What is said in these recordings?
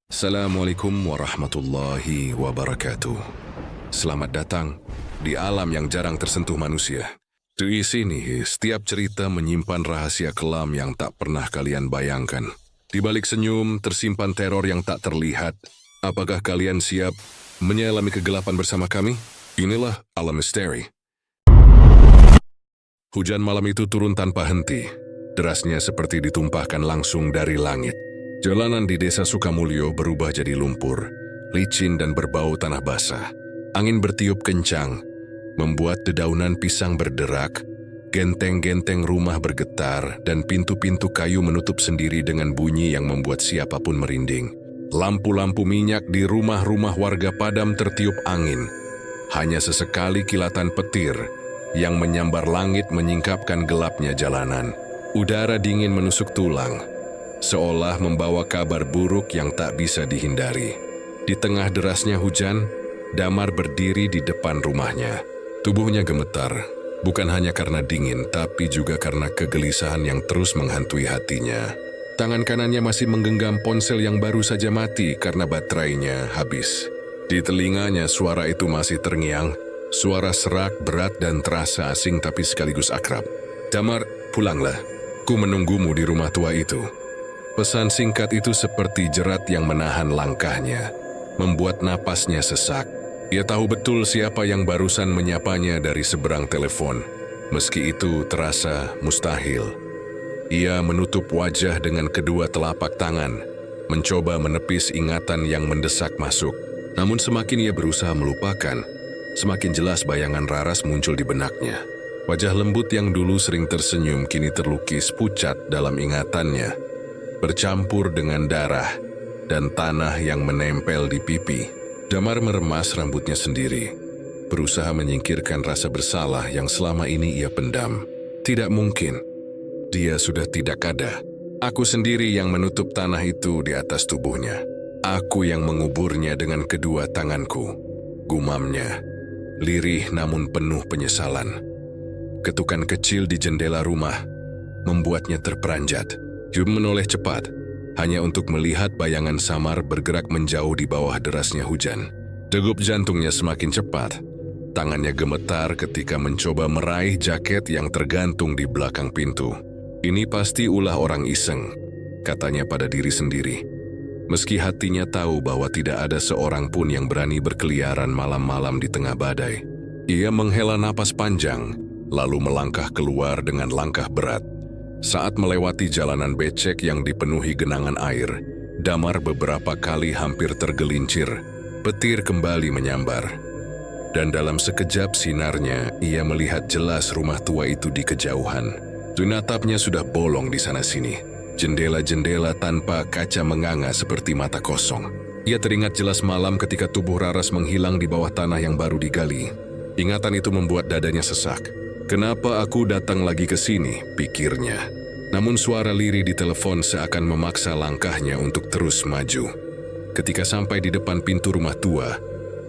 Assalamualaikum warahmatullahi wabarakatuh. Selamat datang di alam yang jarang tersentuh manusia. Di sini, setiap cerita menyimpan rahasia kelam yang tak pernah kalian bayangkan. Di balik senyum tersimpan teror yang tak terlihat. Apakah kalian siap menyelami kegelapan bersama kami? Inilah Alam Misteri. Hujan malam itu turun tanpa henti. Derasnya seperti ditumpahkan langsung dari langit. Jalanan di desa Sukamulyo berubah jadi lumpur, licin dan berbau tanah basah. Angin bertiup kencang, membuat dedaunan pisang berderak, genteng-genteng rumah bergetar, dan pintu-pintu kayu menutup sendiri dengan bunyi yang membuat siapapun merinding. Lampu-lampu minyak di rumah-rumah warga padam tertiup angin. Hanya sesekali kilatan petir yang menyambar langit menyingkapkan gelapnya jalanan. Udara dingin menusuk tulang, seolah membawa kabar buruk yang tak bisa dihindari. Di tengah derasnya hujan, Damar berdiri di depan rumahnya. Tubuhnya gemetar, bukan hanya karena dingin, tapi juga karena kegelisahan yang terus menghantui hatinya. Tangan kanannya masih menggenggam ponsel yang baru saja mati karena baterainya habis. Di telinganya suara itu masih terngiang, suara serak, berat dan terasa asing tapi sekaligus akrab. "Damar, pulanglah. Ku menunggumu di rumah tua itu." Pesan singkat itu seperti jerat yang menahan langkahnya, membuat napasnya sesak. Ia tahu betul siapa yang barusan menyapanya dari seberang telepon, meski itu terasa mustahil. Ia menutup wajah dengan kedua telapak tangan, mencoba menepis ingatan yang mendesak masuk. Namun semakin ia berusaha melupakan, semakin jelas bayangan Raras muncul di benaknya. Wajah lembut yang dulu sering tersenyum kini terlukis pucat dalam ingatannya, bercampur dengan darah dan tanah yang menempel di pipi. Damar meremas rambutnya sendiri, berusaha menyingkirkan rasa bersalah yang selama ini ia pendam. Tidak mungkin, dia sudah tidak ada. Aku sendiri yang menutup tanah itu di atas tubuhnya. Aku yang menguburnya dengan kedua tanganku, gumamnya, lirih namun penuh penyesalan. Ketukan kecil di jendela rumah membuatnya terperanjat. Jum menoleh cepat, hanya untuk melihat bayangan samar bergerak menjauh di bawah derasnya hujan. Degup jantungnya semakin cepat. Tangannya gemetar ketika mencoba meraih jaket yang tergantung di belakang pintu. "Ini pasti ulah orang iseng," katanya pada diri sendiri. Meski hatinya tahu bahwa tidak ada seorang pun yang berani berkeliaran malam-malam di tengah badai. Ia menghela napas panjang, lalu melangkah keluar dengan langkah berat. Saat melewati jalanan becek yang dipenuhi genangan air, Damar beberapa kali hampir tergelincir. Petir kembali menyambar. Dan dalam sekejap sinarnya, ia melihat jelas rumah tua itu di kejauhan. Tunatapnya sudah bolong di sana-sini. Jendela-jendela tanpa kaca menganga seperti mata kosong. Ia teringat jelas malam ketika tubuh Raras menghilang di bawah tanah yang baru digali. Ingatan itu membuat dadanya sesak. "Kenapa aku datang lagi ke sini?" pikirnya. Namun suara lirih di telepon seakan memaksa langkahnya untuk terus maju. Ketika sampai di depan pintu rumah tua,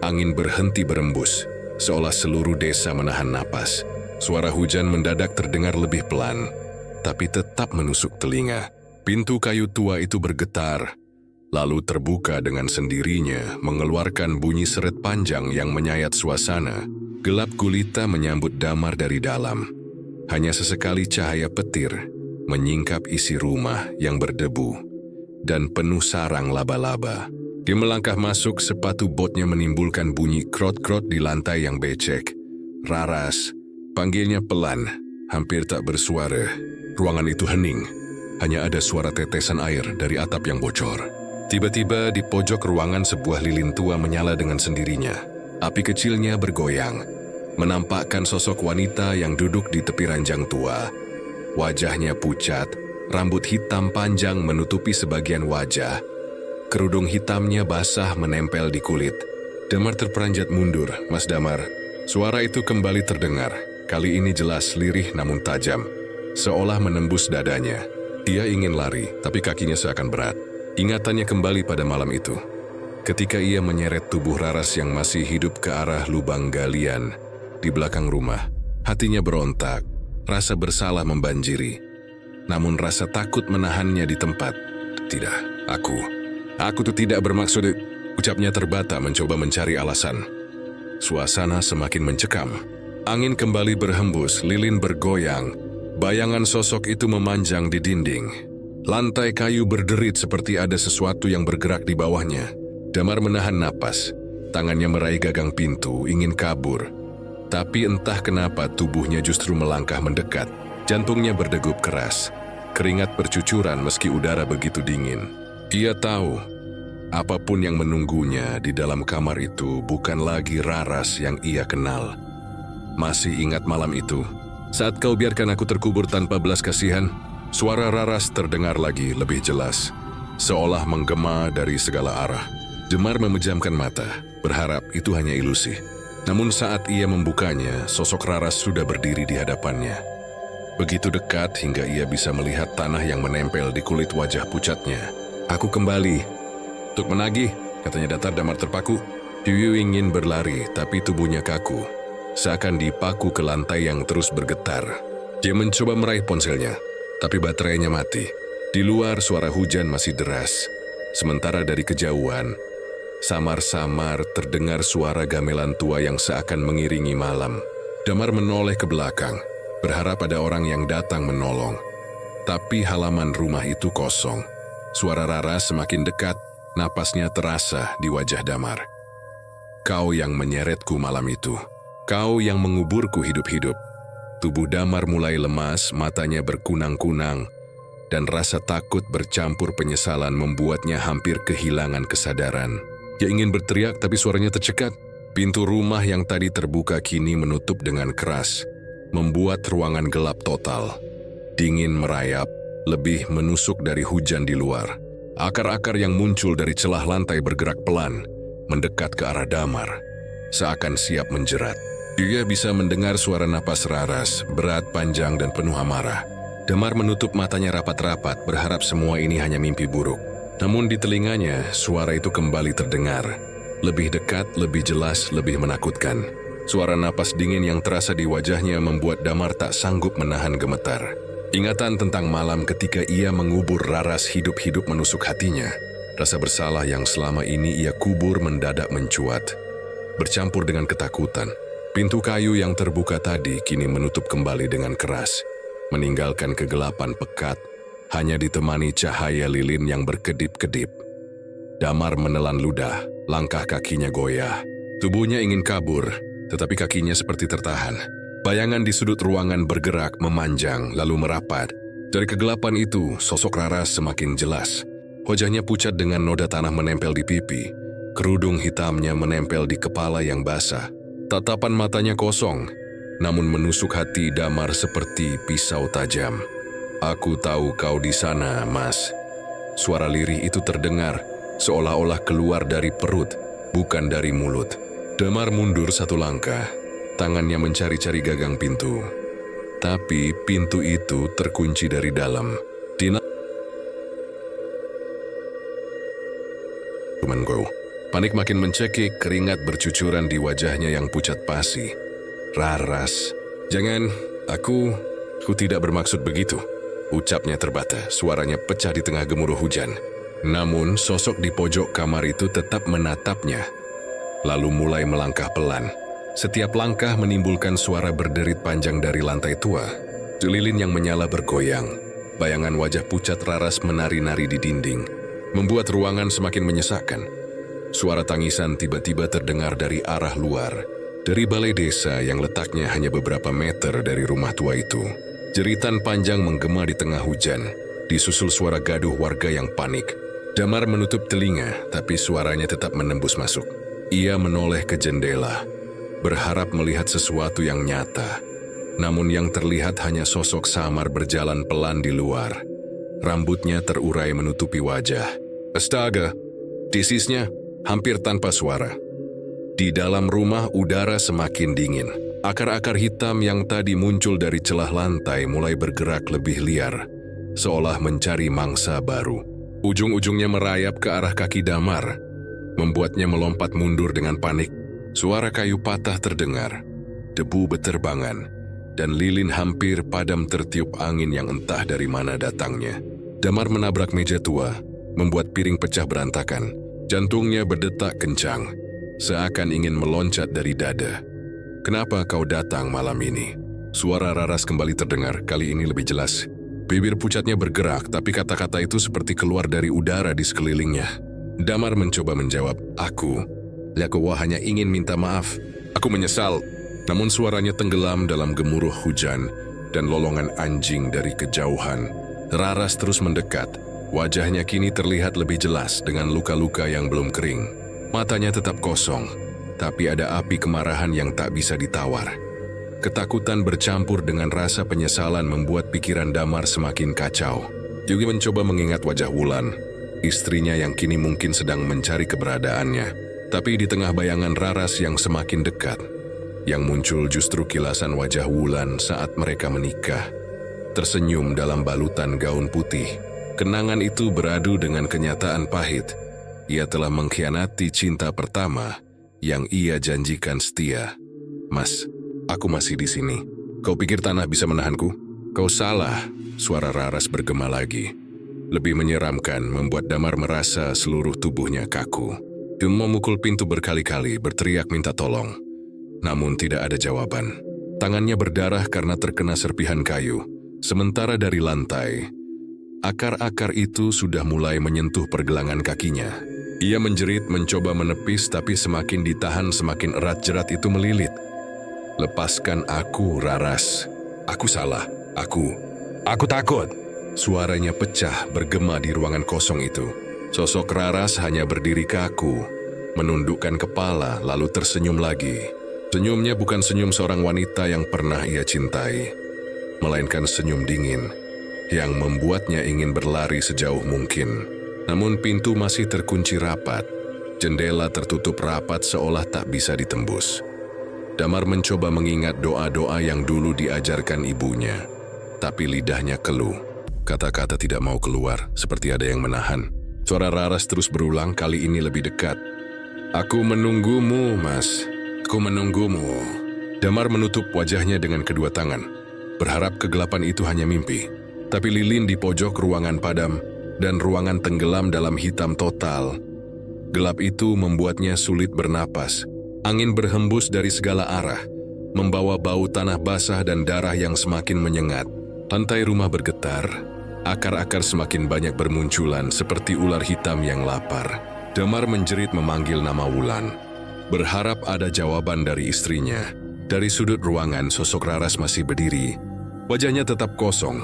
angin berhenti berembus, seolah seluruh desa menahan napas. Suara hujan mendadak terdengar lebih pelan, tapi tetap menusuk telinga. Pintu kayu tua itu bergetar, lalu terbuka dengan sendirinya, mengeluarkan bunyi seret panjang yang menyayat suasana. Gelap gulita menyambut Damar dari dalam. Hanya sesekali cahaya petir menyingkap isi rumah yang berdebu dan penuh sarang laba-laba. Dia melangkah masuk, sepatu botnya menimbulkan bunyi krot-krot di lantai yang becek. "Raras," panggilnya pelan, hampir tak bersuara. Ruangan itu hening, hanya ada suara tetesan air dari atap yang bocor. Tiba-tiba di pojok ruangan sebuah lilin tua menyala dengan sendirinya. Api kecilnya bergoyang, menampakkan sosok wanita yang duduk di tepi ranjang tua. Wajahnya pucat, rambut hitam panjang menutupi sebagian wajah. Kerudung hitamnya basah menempel di kulit. Damar terperanjat mundur. "Mas Damar." Suara itu kembali terdengar, kali ini jelas, lirih namun tajam, seolah menembus dadanya. Ia ingin lari, tapi kakinya seakan berat. Ingatannya kembali pada malam itu. Ketika ia menyeret tubuh Raras yang masih hidup ke arah lubang galian di belakang rumah, hatinya berontak, rasa bersalah membanjiri. Namun rasa takut menahannya di tempat. "Tidak, Aku tuh tidak bermaksud, ucapnya terbata mencoba mencari alasan. Suasana semakin mencekam. Angin kembali berhembus, lilin bergoyang. Bayangan sosok itu memanjang di dinding. Lantai kayu berderit seperti ada sesuatu yang bergerak di bawahnya. Damar menahan napas. Tangannya meraih gagang pintu, ingin kabur. Tapi entah kenapa tubuhnya justru melangkah mendekat. Jantungnya berdegup keras. Keringat bercucuran meski udara begitu dingin. Ia tahu, apapun yang menunggunya di dalam kamar itu bukan lagi Raras yang ia kenal. Masih ingat malam itu? Saat kau biarkan aku terkubur tanpa belas kasihan, suara Raras terdengar lagi lebih jelas. Seolah menggema dari segala arah. Damar memejamkan mata, berharap itu hanya ilusi. Namun saat ia membukanya, sosok Raras sudah berdiri di hadapannya. Begitu dekat hingga ia bisa melihat tanah yang menempel di kulit wajah pucatnya. Aku kembali. Untuk menagih, katanya datar. Damar terpaku. Yu ingin berlari, tapi tubuhnya kaku. Seakan dipaku ke lantai yang terus bergetar. Dia mencoba meraih ponselnya, tapi baterainya mati. Di luar suara hujan masih deras. Sementara dari kejauhan, samar-samar terdengar suara gamelan tua yang seakan mengiringi malam. Damar menoleh ke belakang, berharap ada orang yang datang menolong. Tapi halaman rumah itu kosong. Suara Raras semakin dekat, napasnya terasa di wajah Damar. Kau yang menyeretku malam itu. Kau yang menguburku hidup-hidup. Tubuh Damar mulai lemas, matanya berkunang-kunang, dan rasa takut bercampur penyesalan membuatnya hampir kehilangan kesadaran. Dia ingin berteriak tapi suaranya tercekat. Pintu rumah yang tadi terbuka kini menutup dengan keras, membuat ruangan gelap total. Dingin merayap, lebih menusuk dari hujan di luar. Akar-akar yang muncul dari celah lantai bergerak pelan, mendekat ke arah Damar, seakan siap menjerat. Dia bisa mendengar suara napas Raras, berat, panjang, dan penuh amarah. Damar menutup matanya rapat-rapat, berharap semua ini hanya mimpi buruk. Namun di telinganya, suara itu kembali terdengar. Lebih dekat, lebih jelas, lebih menakutkan. Suara napas dingin yang terasa di wajahnya membuat Damar tak sanggup menahan gemetar. Ingatan tentang malam ketika ia mengubur Raras hidup-hidup menusuk hatinya. Rasa bersalah yang selama ini ia kubur mendadak mencuat, bercampur dengan ketakutan. Pintu kayu yang terbuka tadi kini menutup kembali dengan keras, meninggalkan kegelapan pekat, hanya ditemani cahaya lilin yang berkedip-kedip. Damar menelan ludah, langkah kakinya goyah. Tubuhnya ingin kabur, tetapi kakinya seperti tertahan. Bayangan di sudut ruangan bergerak, memanjang, lalu merapat. Dari kegelapan itu, sosok Raras semakin jelas. Wajahnya pucat dengan noda tanah menempel di pipi. Kerudung hitamnya menempel di kepala yang basah. Tatapan matanya kosong, namun menusuk hati Damar seperti pisau tajam. Aku tahu kau di sana, Mas. Suara lirih itu terdengar, seolah-olah keluar dari perut, bukan dari mulut. Damar mundur satu langkah, tangannya mencari-cari gagang pintu. Tapi pintu itu terkunci dari dalam. Panik makin mencekik, keringat bercucuran di wajahnya yang pucat pasi. Raras, jangan, aku tidak bermaksud begitu. Ucapnya terbata, suaranya pecah di tengah gemuruh hujan. Namun sosok di pojok kamar itu tetap menatapnya, lalu mulai melangkah pelan. Setiap langkah menimbulkan suara berderit panjang dari lantai tua. Lilin yang menyala bergoyang. Bayangan wajah pucat Raras menari-nari di dinding, membuat ruangan semakin menyesakkan. Suara tangisan tiba-tiba terdengar dari arah luar, dari balai desa yang letaknya hanya beberapa meter dari rumah tua itu. Jeritan panjang menggema di tengah hujan, disusul suara gaduh warga yang panik. Damar menutup telinga, tapi suaranya tetap menembus masuk. Ia menoleh ke jendela, berharap melihat sesuatu yang nyata. Namun yang terlihat hanya sosok samar berjalan pelan di luar. Rambutnya terurai menutupi wajah. Astaga, disisnya hampir tanpa suara. Di dalam rumah udara semakin dingin. Akar-akar hitam yang tadi muncul dari celah lantai mulai bergerak lebih liar, seolah mencari mangsa baru. Ujung-ujungnya merayap ke arah kaki Damar, membuatnya melompat mundur dengan panik. Suara kayu patah terdengar, debu beterbangan, dan lilin hampir padam tertiup angin yang entah dari mana datangnya. Damar menabrak meja tua, membuat piring pecah berantakan. Jantungnya berdetak kencang, seakan ingin meloncat dari dada. "Kenapa kau datang malam ini?" Suara Raras kembali terdengar, kali ini lebih jelas. Bibir pucatnya bergerak, tapi kata-kata itu seperti keluar dari udara di sekelilingnya. Damar mencoba menjawab, Aku hanya ingin minta maaf. Aku menyesal." Namun suaranya tenggelam dalam gemuruh hujan dan lolongan anjing dari kejauhan. Raras terus mendekat. Wajahnya kini terlihat lebih jelas dengan luka-luka yang belum kering. Matanya tetap kosong, tapi ada api kemarahan yang tak bisa ditawar. Ketakutan bercampur dengan rasa penyesalan membuat pikiran Damar semakin kacau. Yugi mencoba mengingat wajah Wulan, istrinya yang kini mungkin sedang mencari keberadaannya. Tapi di tengah bayangan Raras yang semakin dekat, yang muncul justru kilasan wajah Wulan saat mereka menikah. Tersenyum dalam balutan gaun putih. Kenangan itu beradu dengan kenyataan pahit. Ia telah mengkhianati cinta pertama yang ia janjikan setia. "Mas, aku masih di sini. Kau pikir tanah bisa menahanku? Kau salah." Suara Raras bergema lagi. Lebih menyeramkan, membuat Damar merasa seluruh tubuhnya kaku. Dia memukul pintu berkali-kali, berteriak minta tolong. Namun tidak ada jawaban. Tangannya berdarah karena terkena serpihan kayu. Sementara dari lantai, akar-akar itu sudah mulai menyentuh pergelangan kakinya. Ia menjerit mencoba menepis, tapi semakin ditahan semakin erat jerat itu melilit. "Lepaskan aku, Raras. Aku salah. Aku takut." Suaranya pecah bergema di ruangan kosong itu. Sosok Raras hanya berdiri kaku, menundukkan kepala lalu tersenyum lagi. Senyumnya bukan senyum seorang wanita yang pernah ia cintai, melainkan senyum dingin yang membuatnya ingin berlari sejauh mungkin. Namun pintu masih terkunci rapat, jendela tertutup rapat seolah tak bisa ditembus. Damar mencoba mengingat doa-doa yang dulu diajarkan ibunya, tapi lidahnya keluh. Kata-kata tidak mau keluar, seperti ada yang menahan. Suara Raras terus berulang, kali ini lebih dekat. "Aku menunggumu, Mas. Aku menunggumu." Damar menutup wajahnya dengan kedua tangan, berharap kegelapan itu hanya mimpi. Tapi lilin di pojok ruangan padam, dan ruangan tenggelam dalam hitam total. Gelap itu membuatnya sulit bernapas. Angin berhembus dari segala arah, membawa bau tanah basah dan darah yang semakin menyengat. Lantai rumah bergetar, akar-akar semakin banyak bermunculan seperti ular hitam yang lapar. Damar menjerit memanggil nama Wulan, berharap ada jawaban dari istrinya. Dari sudut ruangan, sosok Raras masih berdiri. Wajahnya tetap kosong.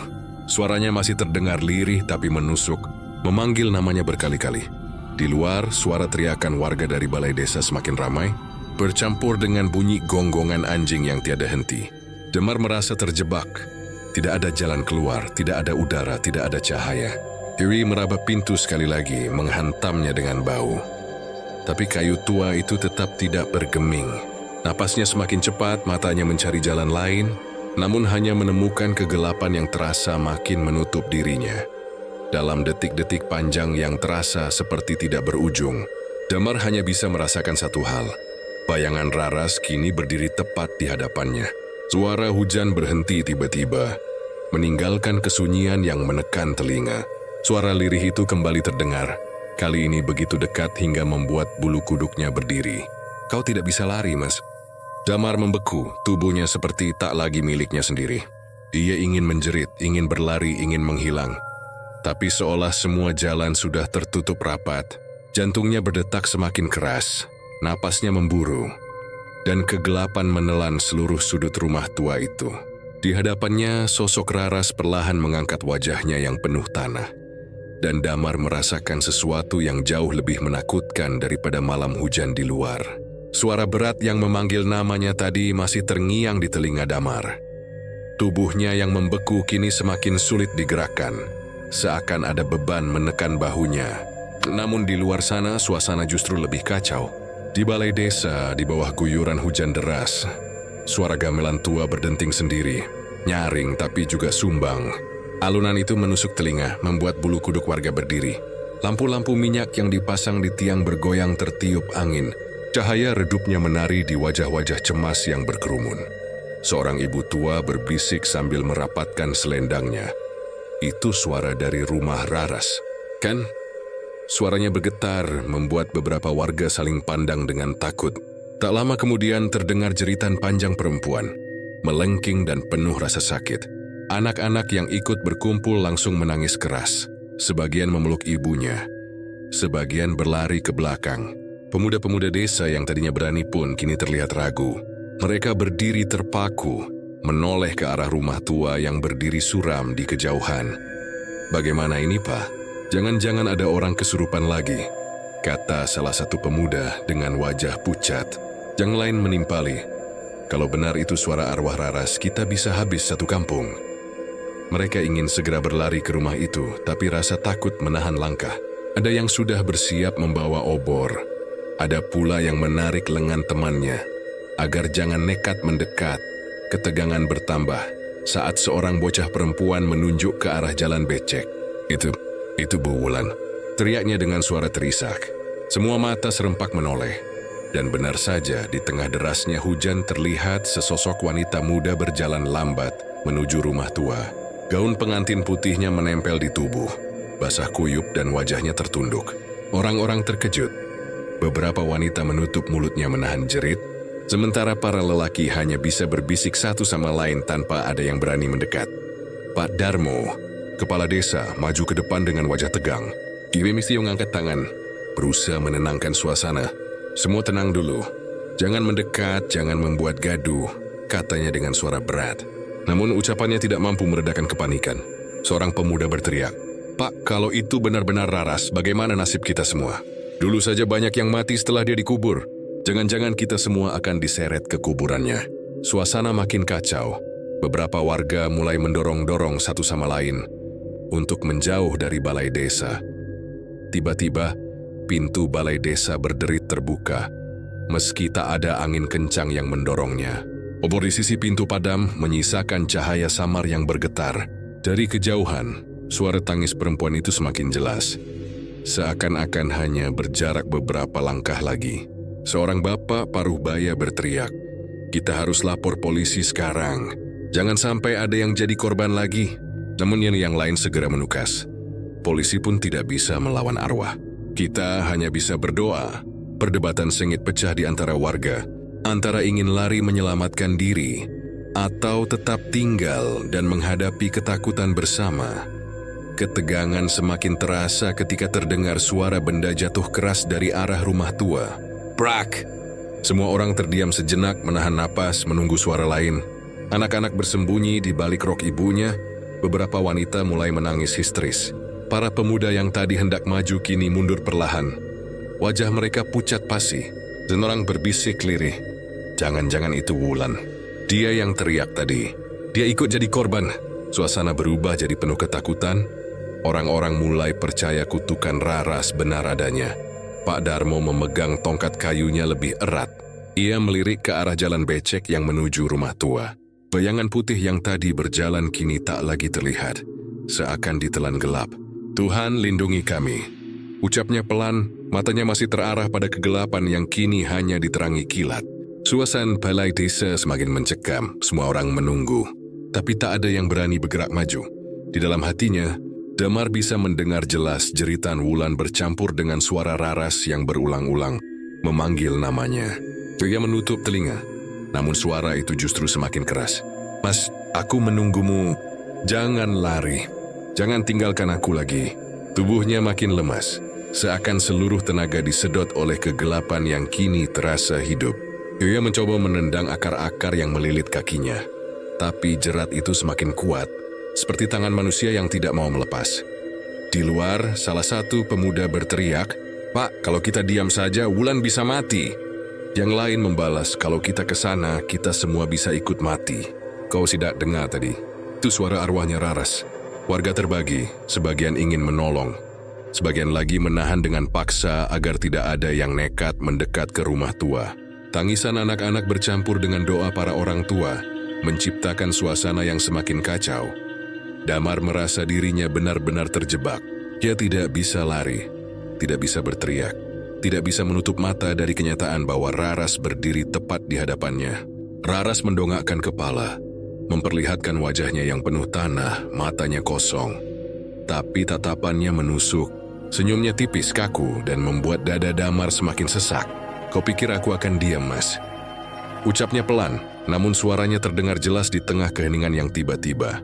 Suaranya masih terdengar lirih tapi menusuk, memanggil namanya berkali-kali. Di luar, suara teriakan warga dari balai desa semakin ramai, bercampur dengan bunyi gonggongan anjing yang tiada henti. Damar merasa terjebak. Tidak ada jalan keluar, tidak ada udara, tidak ada cahaya. Yui meraba pintu sekali lagi, menghantamnya dengan bau. Tapi kayu tua itu tetap tidak bergeming. Napasnya semakin cepat, matanya mencari jalan lain, namun hanya menemukan kegelapan yang terasa makin menutup dirinya. Dalam detik-detik panjang yang terasa seperti tidak berujung, Damar hanya bisa merasakan satu hal. Bayangan Raras kini berdiri tepat di hadapannya. Suara hujan berhenti tiba-tiba, meninggalkan kesunyian yang menekan telinga. Suara lirih itu kembali terdengar, kali ini begitu dekat hingga membuat bulu kuduknya berdiri. "Kau tidak bisa lari, Mas." Damar membeku, tubuhnya seperti tak lagi miliknya sendiri. Ia ingin menjerit, ingin berlari, ingin menghilang. Tapi seolah semua jalan sudah tertutup rapat, jantungnya berdetak semakin keras, napasnya memburu, dan kegelapan menelan seluruh sudut rumah tua itu. Di hadapannya, sosok Raras perlahan mengangkat wajahnya yang penuh tanah. Dan Damar merasakan sesuatu yang jauh lebih menakutkan daripada malam hujan di luar. Suara berat yang memanggil namanya tadi masih terngiang di telinga Damar. Tubuhnya yang membeku kini semakin sulit digerakkan, seakan ada beban menekan bahunya. Namun di luar sana, suasana justru lebih kacau. Di balai desa, di bawah guyuran hujan deras, suara gamelan tua berdenting sendiri, nyaring tapi juga sumbang. Alunan itu menusuk telinga, membuat bulu kuduk warga berdiri. Lampu-lampu minyak yang dipasang di tiang bergoyang tertiup angin. Cahaya redupnya menari di wajah-wajah cemas yang berkerumun. Seorang ibu tua berbisik sambil merapatkan selendangnya. "Itu suara dari rumah Raras, kan?" Suaranya bergetar, membuat beberapa warga saling pandang dengan takut. Tak lama kemudian terdengar jeritan panjang perempuan, melengking dan penuh rasa sakit. Anak-anak yang ikut berkumpul langsung menangis keras. Sebagian memeluk ibunya, sebagian berlari ke belakang. Pemuda-pemuda desa yang tadinya berani pun kini terlihat ragu. Mereka berdiri terpaku, menoleh ke arah rumah tua yang berdiri suram di kejauhan. "Bagaimana ini, Pak? Jangan-jangan ada orang kesurupan lagi," kata salah satu pemuda dengan wajah pucat. Yang lain menimpali, "Kalau benar itu suara arwah Raras, kita bisa habis satu kampung." Mereka ingin segera berlari ke rumah itu, tapi rasa takut menahan langkah. Ada yang sudah bersiap membawa obor. Ada pula yang menarik lengan temannya, agar jangan nekat mendekat. Ketegangan bertambah saat seorang bocah perempuan menunjuk ke arah jalan becek. Itu Bu Wulan, teriaknya dengan suara terisak. Semua mata serempak menoleh. Dan benar saja, di tengah derasnya hujan terlihat sesosok wanita muda berjalan lambat menuju rumah tua. Gaun pengantin putihnya menempel di tubuh, basah kuyup dan wajahnya tertunduk. Orang-orang terkejut. Beberapa wanita menutup mulutnya menahan jerit, sementara para lelaki hanya bisa berbisik satu sama lain tanpa ada yang berani mendekat. Pak Darmo, kepala desa, maju ke depan dengan wajah tegang. Dia mesti mengangkat tangan, berusaha menenangkan suasana. "Semua tenang dulu. Jangan mendekat, jangan membuat gaduh," katanya dengan suara berat. Namun ucapannya tidak mampu meredakan kepanikan. Seorang pemuda berteriak, "Pak, kalau itu benar-benar Raras, bagaimana nasib kita semua? Dulu saja banyak yang mati setelah dia dikubur. Jangan-jangan kita semua akan diseret ke kuburannya." Suasana makin kacau. Beberapa warga mulai mendorong-dorong satu sama lain untuk menjauh dari balai desa. Tiba-tiba, pintu balai desa berderit terbuka, meski tak ada angin kencang yang mendorongnya. Obor di sisi pintu padam, menyisakan cahaya samar yang bergetar. Dari kejauhan, suara tangis perempuan itu semakin jelas. Seakan-akan hanya berjarak beberapa langkah lagi. Seorang bapak paruh baya berteriak, "Kita harus lapor polisi sekarang. Jangan sampai ada yang jadi korban lagi." Namun yang lain segera menukas, "Polisi pun tidak bisa melawan arwah. Kita hanya bisa berdoa." Perdebatan sengit pecah di antara warga, antara ingin lari menyelamatkan diri atau tetap tinggal dan menghadapi ketakutan bersama. Ketegangan semakin terasa ketika terdengar suara benda jatuh keras dari arah rumah tua. Brak! Semua orang terdiam sejenak, menahan napas, menunggu suara lain. Anak-anak bersembunyi di balik rok ibunya. Beberapa wanita mulai menangis histeris. Para pemuda yang tadi hendak maju kini mundur perlahan. Wajah mereka pucat pasi. Dan orang berbisik lirih, "Jangan-jangan itu Wulan. Dia yang teriak tadi. Dia ikut jadi korban." Suasana berubah jadi penuh ketakutan. Orang-orang mulai percaya kutukan Raras benar adanya. Pak Darmo memegang tongkat kayunya lebih erat. Ia melirik ke arah jalan becek yang menuju rumah tua. Bayangan putih yang tadi berjalan kini tak lagi terlihat, seakan ditelan gelap. "Tuhan, lindungi kami," ucapnya pelan, matanya masih terarah pada kegelapan yang kini hanya diterangi kilat. Suasana balai desa semakin mencekam, semua orang menunggu. Tapi tak ada yang berani bergerak maju. Di dalam hatinya, Damar bisa mendengar jelas jeritan Wulan bercampur dengan suara Raras yang berulang-ulang memanggil namanya. Dia menutup telinga, namun suara itu justru semakin keras. "Mas, aku menunggumu. Jangan lari. Jangan tinggalkan aku lagi." Tubuhnya makin lemas, seakan seluruh tenaga disedot oleh kegelapan yang kini terasa hidup. Ia mencoba menendang akar-akar yang melilit kakinya. Tapi jerat itu semakin kuat, seperti tangan manusia yang tidak mau melepas. Di luar, salah satu pemuda berteriak, "Pak, kalau kita diam saja, Wulan bisa mati." Yang lain membalas, "Kalau kita ke sana, kita semua bisa ikut mati." "Kau tidak dengar tadi? Itu suara arwahnya Raras." Warga terbagi, sebagian ingin menolong, sebagian lagi menahan dengan paksa agar tidak ada yang nekat mendekat ke rumah tua. Tangisan anak-anak bercampur dengan doa para orang tua, menciptakan suasana yang semakin kacau. Damar merasa dirinya benar-benar terjebak. Dia tidak bisa lari, tidak bisa berteriak, tidak bisa menutup mata dari kenyataan bahwa Raras berdiri tepat di hadapannya. Raras mendongakkan kepala, memperlihatkan wajahnya yang penuh tanah, matanya kosong. Tapi tatapannya menusuk, Senyumnya tipis, kaku, dan membuat dada Damar semakin sesak. "Kau pikir aku akan diam, Mas?" Ucapnya pelan, namun suaranya terdengar jelas di tengah keheningan yang tiba-tiba.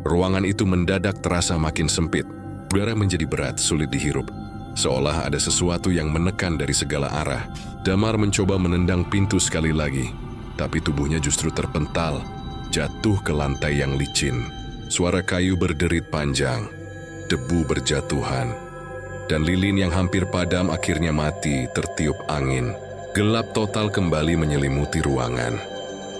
Ruangan itu mendadak terasa makin sempit. Udara menjadi berat, sulit dihirup. Seolah ada sesuatu yang menekan dari segala arah. Damar mencoba menendang pintu sekali lagi, tapi tubuhnya justru terpental, jatuh ke lantai yang licin. Suara kayu berderit panjang, debu berjatuhan, dan lilin yang hampir padam akhirnya mati tertiup angin. Gelap total kembali menyelimuti ruangan.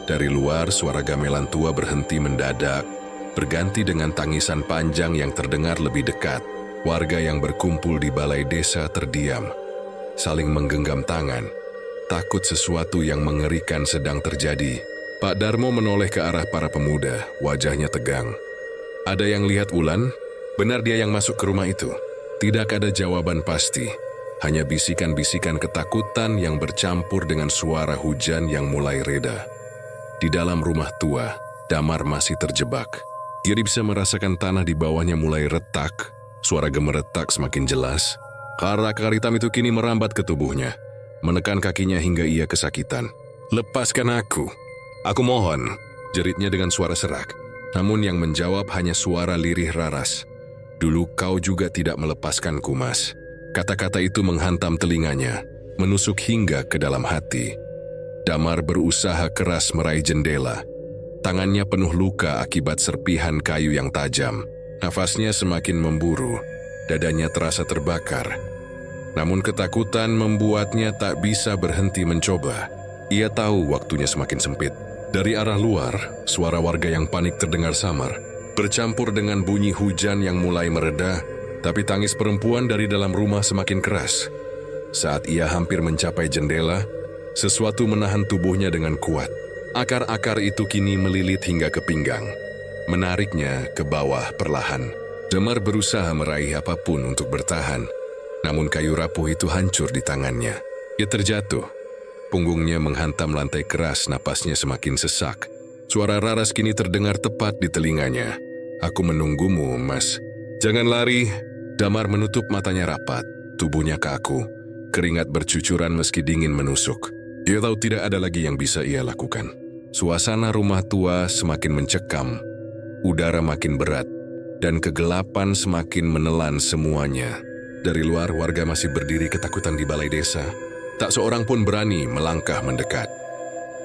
Dari luar, suara gamelan tua berhenti mendadak, berganti dengan tangisan panjang yang terdengar lebih dekat. Warga yang berkumpul di balai desa terdiam, saling menggenggam tangan, takut sesuatu yang mengerikan sedang terjadi. Pak Darmo menoleh ke arah para pemuda, wajahnya tegang. "Ada yang lihat Wulan? Benar dia yang masuk ke rumah itu?" Tidak ada jawaban pasti, hanya bisikan-bisikan ketakutan yang bercampur dengan suara hujan yang mulai reda. Di dalam rumah tua, Damar masih terjebak. Dia bisa merasakan tanah di bawahnya mulai retak. Suara gemeretak semakin jelas. Akar hitam itu kini merambat ke tubuhnya, menekan kakinya hingga ia kesakitan. "Lepaskan aku. Aku mohon," jeritnya dengan suara serak. Namun yang menjawab hanya suara lirih Raras. "Dulu kau juga tidak melepaskanku, Mas." Kata-kata itu menghantam telinganya, menusuk hingga ke dalam hati. Damar berusaha keras meraih jendela. Tangannya penuh luka akibat serpihan kayu yang tajam. Nafasnya semakin memburu, dadanya terasa terbakar. Namun ketakutan membuatnya tak bisa berhenti mencoba. Ia tahu waktunya semakin sempit. Dari arah luar, suara warga yang panik terdengar samar, bercampur dengan bunyi hujan yang mulai mereda, tapi tangis perempuan dari dalam rumah semakin keras. Saat ia hampir mencapai jendela, sesuatu menahan tubuhnya dengan kuat. Akar-akar itu kini melilit hingga ke pinggang, menariknya ke bawah perlahan. Damar berusaha meraih apapun untuk bertahan, namun kayu rapuh itu hancur di tangannya. Ia terjatuh. Punggungnya menghantam lantai keras, napasnya semakin sesak. Suara Raras kini terdengar tepat di telinganya. "Aku menunggumu, Mas. Jangan lari." Damar menutup matanya rapat, tubuhnya kaku. Keringat bercucuran meski dingin menusuk. Ia tahu tidak ada lagi yang bisa ia lakukan. Suasana rumah tua semakin mencekam. Udara makin berat, dan kegelapan semakin menelan semuanya. Dari luar, warga masih berdiri ketakutan di balai desa. Tak seorang pun berani melangkah mendekat.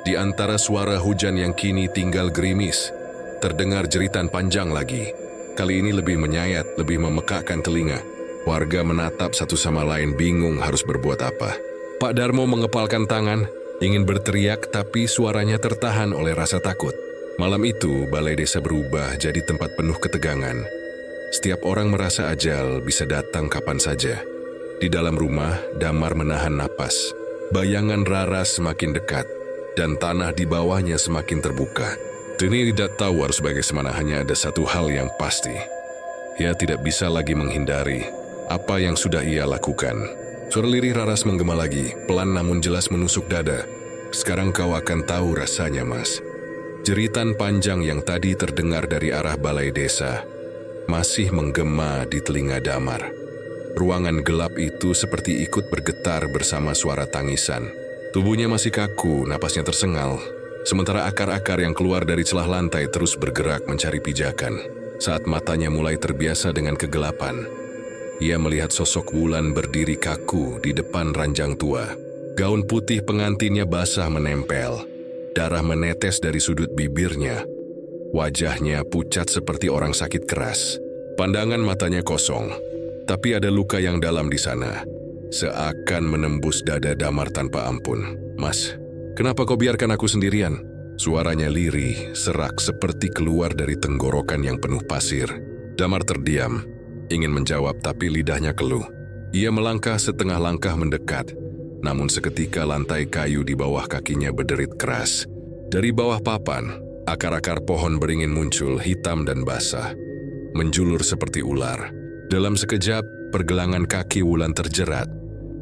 Di antara suara hujan yang kini tinggal gerimis, terdengar jeritan panjang lagi. Kali ini lebih menyayat, lebih memekakkan telinga. Warga menatap satu sama lain bingung harus berbuat apa. Pak Darmo mengepalkan tangan, ingin berteriak tapi suaranya tertahan oleh rasa takut. Malam itu, balai desa berubah jadi tempat penuh ketegangan. Setiap orang merasa ajal bisa datang kapan saja. Di dalam rumah, Damar menahan napas. Bayangan Raras semakin dekat, dan tanah di bawahnya semakin terbuka. Dini tidak tahu harus bagaimana, hanya ada satu hal yang pasti. Ia tidak bisa lagi menghindari apa yang sudah ia lakukan. Suara lirih Raras menggema lagi, pelan namun jelas menusuk dada. "Sekarang kau akan tahu rasanya, Mas." Jeritan panjang yang tadi terdengar dari arah balai desa masih menggema di telinga Damar. Ruangan gelap itu seperti ikut bergetar bersama suara tangisan. Tubuhnya masih kaku, napasnya tersengal. Sementara akar-akar yang keluar dari celah lantai terus bergerak mencari pijakan. Saat matanya mulai terbiasa dengan kegelapan, ia melihat sosok Wulan berdiri kaku di depan ranjang tua. Gaun putih pengantinnya basah menempel. Darah menetes dari sudut bibirnya. Wajahnya pucat seperti orang sakit keras. Pandangan matanya kosong, tapi ada luka yang dalam di sana, seakan menembus dada Damar tanpa ampun. "Mas, kenapa kau biarkan aku sendirian?" Suaranya lirih, serak seperti keluar dari tenggorokan yang penuh pasir. Damar terdiam, ingin menjawab tapi lidahnya keluh. Ia melangkah setengah langkah mendekat, namun seketika lantai kayu di bawah kakinya berderit keras. Dari bawah papan, akar-akar pohon beringin muncul, hitam dan basah, menjulur seperti ular. Dalam sekejap, pergelangan kaki Wulan terjerat,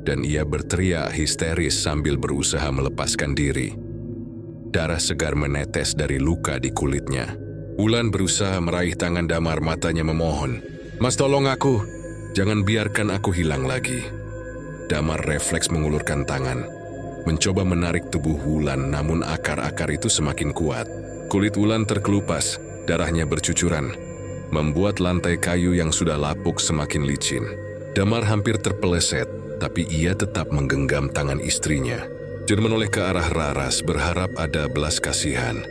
dan ia berteriak histeris sambil berusaha melepaskan diri. Darah segar menetes dari luka di kulitnya. Wulan berusaha meraih tangan Damar, matanya memohon. "Mas, tolong aku. Jangan biarkan aku hilang lagi. Damar refleks mengulurkan tangan, mencoba menarik tubuh Wulan, namun akar-akar itu semakin kuat. Kulit Wulan terkelupas, darahnya bercucuran, membuat lantai kayu yang sudah lapuk semakin licin. Damar hampir terpeleset, tapi ia tetap menggenggam tangan istrinya. Dia menoleh ke arah Raras berharap ada belas kasihan.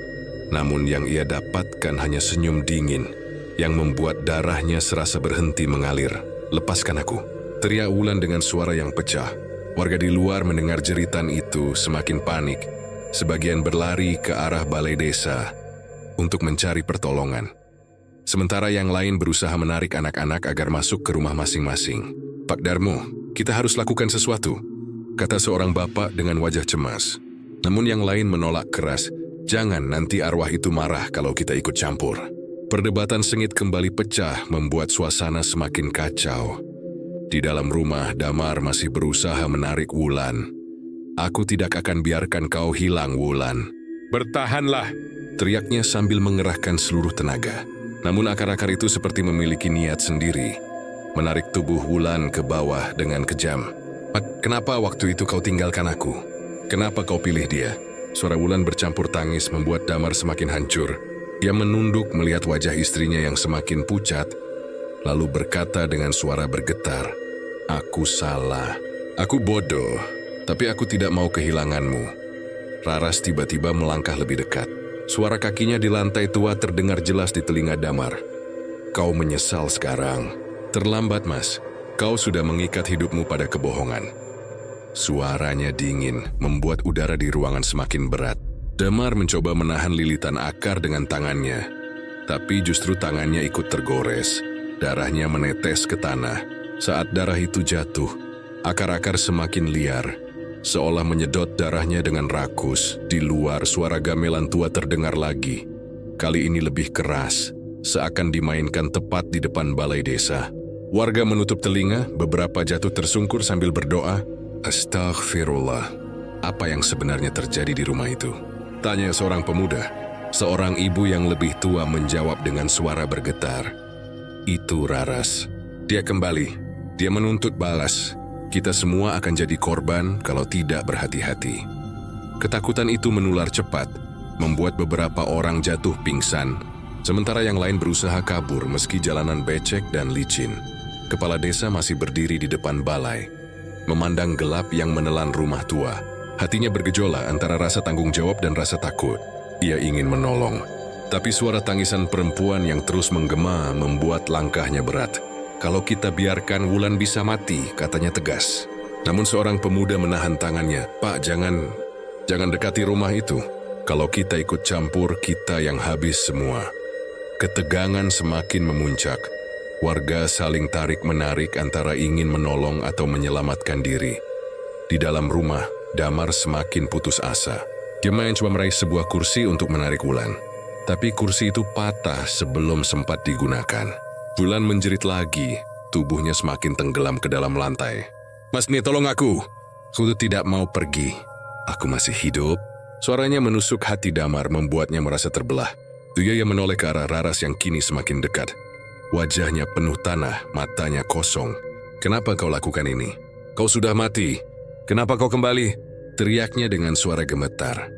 Namun yang ia dapatkan hanya senyum dingin yang membuat darahnya serasa berhenti mengalir. "Lepaskan aku," teriak Wulan dengan suara yang pecah. Warga di luar mendengar jeritan itu semakin panik. Sebagian berlari ke arah balai desa untuk mencari pertolongan. Sementara yang lain berusaha menarik anak-anak agar masuk ke rumah masing-masing. "Pak Darmo, kita harus lakukan sesuatu," kata seorang bapak dengan wajah cemas. Namun yang lain menolak keras, "Jangan, nanti arwah itu marah kalau kita ikut campur." Perdebatan sengit kembali pecah membuat suasana semakin kacau. Di dalam rumah, Damar masih berusaha menarik Wulan. "Aku tidak akan biarkan kau hilang, Wulan." "Bertahanlah," teriaknya sambil mengerahkan seluruh tenaga. Namun akar-akar itu seperti memiliki niat sendiri, menarik tubuh Wulan ke bawah dengan kejam. "Kenapa waktu itu kau tinggalkan aku? Kenapa kau pilih dia?" Suara Wulan bercampur tangis membuat Damar semakin hancur. Ia menunduk melihat wajah istrinya yang semakin pucat, lalu berkata dengan suara bergetar, "Aku salah. Aku bodoh, tapi aku tidak mau kehilanganmu." Raras tiba-tiba melangkah lebih dekat. Suara kakinya di lantai tua terdengar jelas di telinga Damar. "Kau menyesal sekarang. Terlambat, Mas. Kau sudah mengikat hidupmu pada kebohongan." Suaranya dingin, membuat udara di ruangan semakin berat. Damar mencoba menahan lilitan akar dengan tangannya, tapi justru tangannya ikut tergores. Darahnya menetes ke tanah. Saat darah itu jatuh, akar-akar semakin liar, seolah menyedot darahnya dengan rakus. Di luar, suara gamelan tua terdengar lagi. Kali ini lebih keras, seakan dimainkan tepat di depan balai desa. Warga menutup telinga, beberapa jatuh tersungkur sambil berdoa, "Astaghfirullah, apa yang sebenarnya terjadi di rumah itu?" tanya seorang pemuda. Seorang ibu yang lebih tua menjawab dengan suara bergetar, "Itu Raras. Dia kembali. Dia menuntut balas. Kita semua akan jadi korban kalau tidak berhati-hati." Ketakutan itu menular cepat, membuat beberapa orang jatuh pingsan, sementara yang lain berusaha kabur meski jalanan becek dan licin. Kepala desa masih berdiri di depan balai, memandang gelap yang menelan rumah tua. Hatinya bergejolak antara rasa tanggung jawab dan rasa takut. Ia ingin menolong, tapi suara tangisan perempuan yang terus menggema membuat langkahnya berat. "Kalau kita biarkan, Wulan bisa mati," katanya tegas. Namun seorang pemuda menahan tangannya. "Pak, jangan dekati rumah itu. Kalau kita ikut campur, kita yang habis semua." Ketegangan semakin memuncak. Warga saling tarik-menarik antara ingin menolong atau menyelamatkan diri. Di dalam rumah, Damar semakin putus asa. Dia mencoba meraih sebuah kursi untuk menarik Wulan, tapi kursi itu patah sebelum sempat digunakan. Wulan menjerit lagi, tubuhnya semakin tenggelam ke dalam lantai. "Mas Ni, tolong aku. Aku tidak mau pergi. Aku masih hidup." Suaranya menusuk hati Damar, membuatnya merasa terbelah. Dia menoleh ke arah Raras yang kini semakin dekat. Wajahnya penuh tanah, matanya kosong. "Kenapa kau lakukan ini? Kau sudah mati. Kenapa kau kembali?" teriaknya dengan suara gemetar.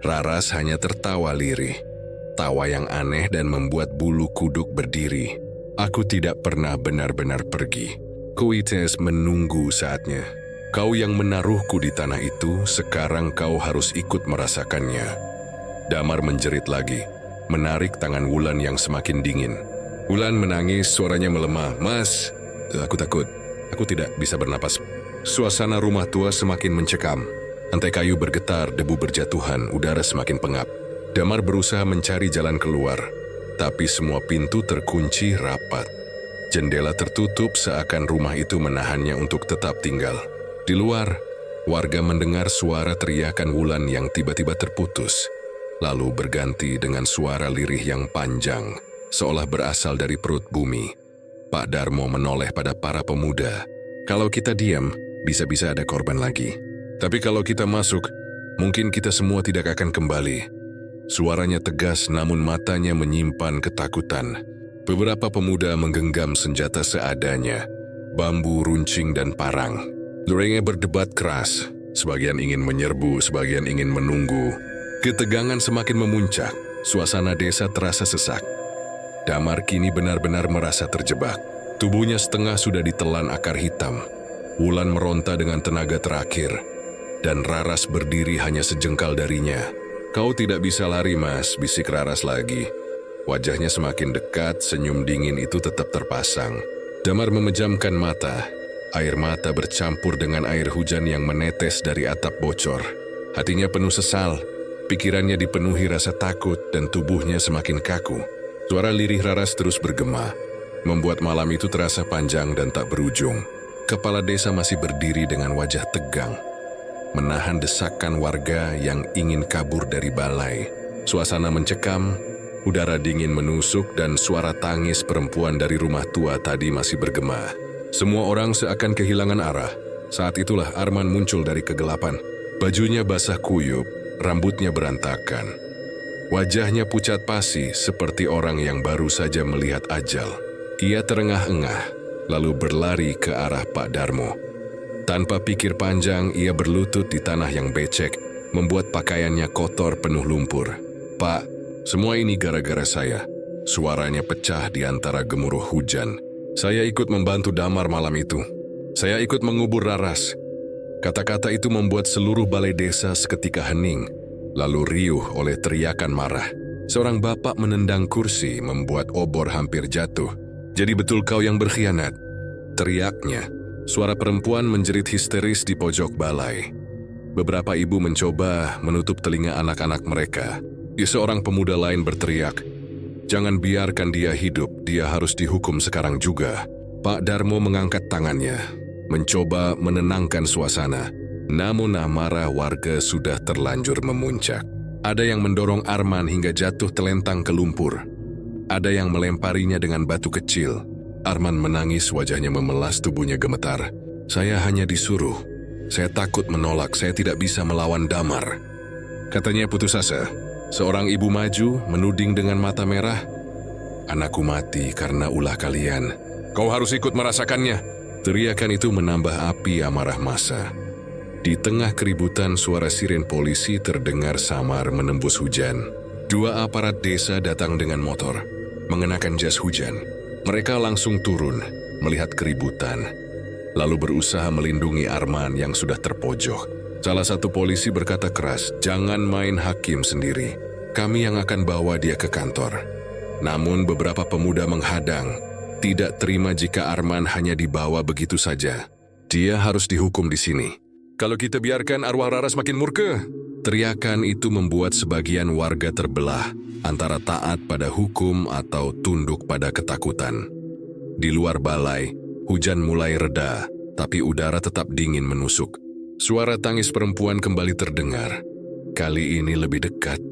Raras hanya tertawa lirih. Tawa yang aneh dan membuat bulu kuduk berdiri. "Aku tidak pernah benar-benar pergi. Kuites menunggu saatnya. Kau yang menaruhku di tanah itu, sekarang kau harus ikut merasakannya." Damar menjerit lagi, menarik tangan Wulan yang semakin dingin. Wulan menangis, suaranya melemah. "Mas, aku takut. Aku tidak bisa bernapas." Suasana rumah tua semakin mencekam. Lantai kayu bergetar, debu berjatuhan, udara semakin pengap. Damar berusaha mencari jalan keluar, tapi semua pintu terkunci rapat. Jendela tertutup seakan rumah itu menahannya untuk tetap tinggal. Di luar, warga mendengar suara teriakan Wulan yang tiba-tiba terputus, lalu berganti dengan suara lirih yang panjang, seolah berasal dari perut bumi. Pak Darmo menoleh pada para pemuda. "Kalau kita diam, bisa-bisa ada korban lagi. Tapi kalau kita masuk, mungkin kita semua tidak akan kembali." Suaranya tegas namun matanya menyimpan ketakutan. Beberapa pemuda menggenggam senjata seadanya. bambu, runcing, dan parang. Lurenge berdebat keras, sebagian ingin menyerbu, sebagian ingin menunggu. Ketegangan semakin memuncak, suasana desa terasa sesak. Damar kini benar-benar merasa terjebak. Tubuhnya setengah sudah ditelan akar hitam. Wulan meronta dengan tenaga terakhir, dan Raras berdiri hanya sejengkal darinya. "Kau tidak bisa lari, Mas," bisik Raras lagi. Wajahnya semakin dekat, senyum dingin itu tetap terpasang. Damar memejamkan mata. Air mata bercampur dengan air hujan yang menetes dari atap bocor. Hatinya penuh sesal, pikirannya dipenuhi rasa takut dan tubuhnya semakin kaku. Suara lirih Raras terus bergema, membuat malam itu terasa panjang dan tak berujung. Kepala desa masih berdiri dengan wajah tegang, menahan desakan warga yang ingin kabur dari balai. Suasana mencekam, udara dingin menusuk dan suara tangis perempuan dari rumah tua tadi masih bergema. Semua orang seakan kehilangan arah. Saat itulah Arman muncul dari kegelapan. Bajunya basah kuyup, rambutnya berantakan. Wajahnya pucat pasi seperti orang yang baru saja melihat ajal. Ia terengah-engah, lalu berlari ke arah Pak Darmo. Tanpa pikir panjang, ia berlutut di tanah yang becek, membuat pakaiannya kotor penuh lumpur. "Pak, semua ini gara-gara saya." Suaranya pecah di antara gemuruh hujan. "Saya ikut membantu Damar malam itu. Saya ikut mengubur Raras." Kata-kata itu membuat seluruh balai desa seketika hening, lalu riuh oleh teriakan marah. Seorang bapak menendang kursi, membuat obor hampir jatuh. "Jadi betul kau yang berkhianat?" teriaknya. Suara perempuan menjerit histeris di pojok balai. Beberapa ibu mencoba menutup telinga anak-anak mereka. Seorang pemuda lain berteriak, "Jangan biarkan dia hidup, dia harus dihukum sekarang juga." Pak Darmo mengangkat tangannya, mencoba menenangkan suasana. Namun amarah warga sudah terlanjur memuncak. Ada yang mendorong Arman hingga jatuh telentang ke lumpur. Ada yang melemparinya dengan batu kecil. Arman menangis, wajahnya memelas, tubuhnya gemetar. "Saya hanya disuruh. Saya takut menolak, saya tidak bisa melawan Damar," katanya putus asa. Seorang ibu maju, menuding dengan mata merah. "Anakku mati karena ulah kalian. Kau harus ikut merasakannya." Teriakan itu menambah api amarah massa. Di tengah keributan, suara siren polisi terdengar samar menembus hujan. 2 aparat desa datang dengan motor, mengenakan jas hujan. Mereka langsung turun, melihat keributan, lalu berusaha melindungi Arman yang sudah terpojok. Salah satu polisi berkata keras, "Jangan main hakim sendiri. Kami yang akan bawa dia ke kantor." Namun beberapa pemuda menghadang, tidak terima jika Arman hanya dibawa begitu saja. "Dia harus dihukum di sini. Kalau kita biarkan, arwah Raras makin murka." Teriakan itu membuat sebagian warga terbelah antara taat pada hukum atau tunduk pada ketakutan. Di luar balai, hujan mulai reda, tapi udara tetap dingin menusuk. Suara tangis perempuan kembali terdengar. Kali ini lebih dekat,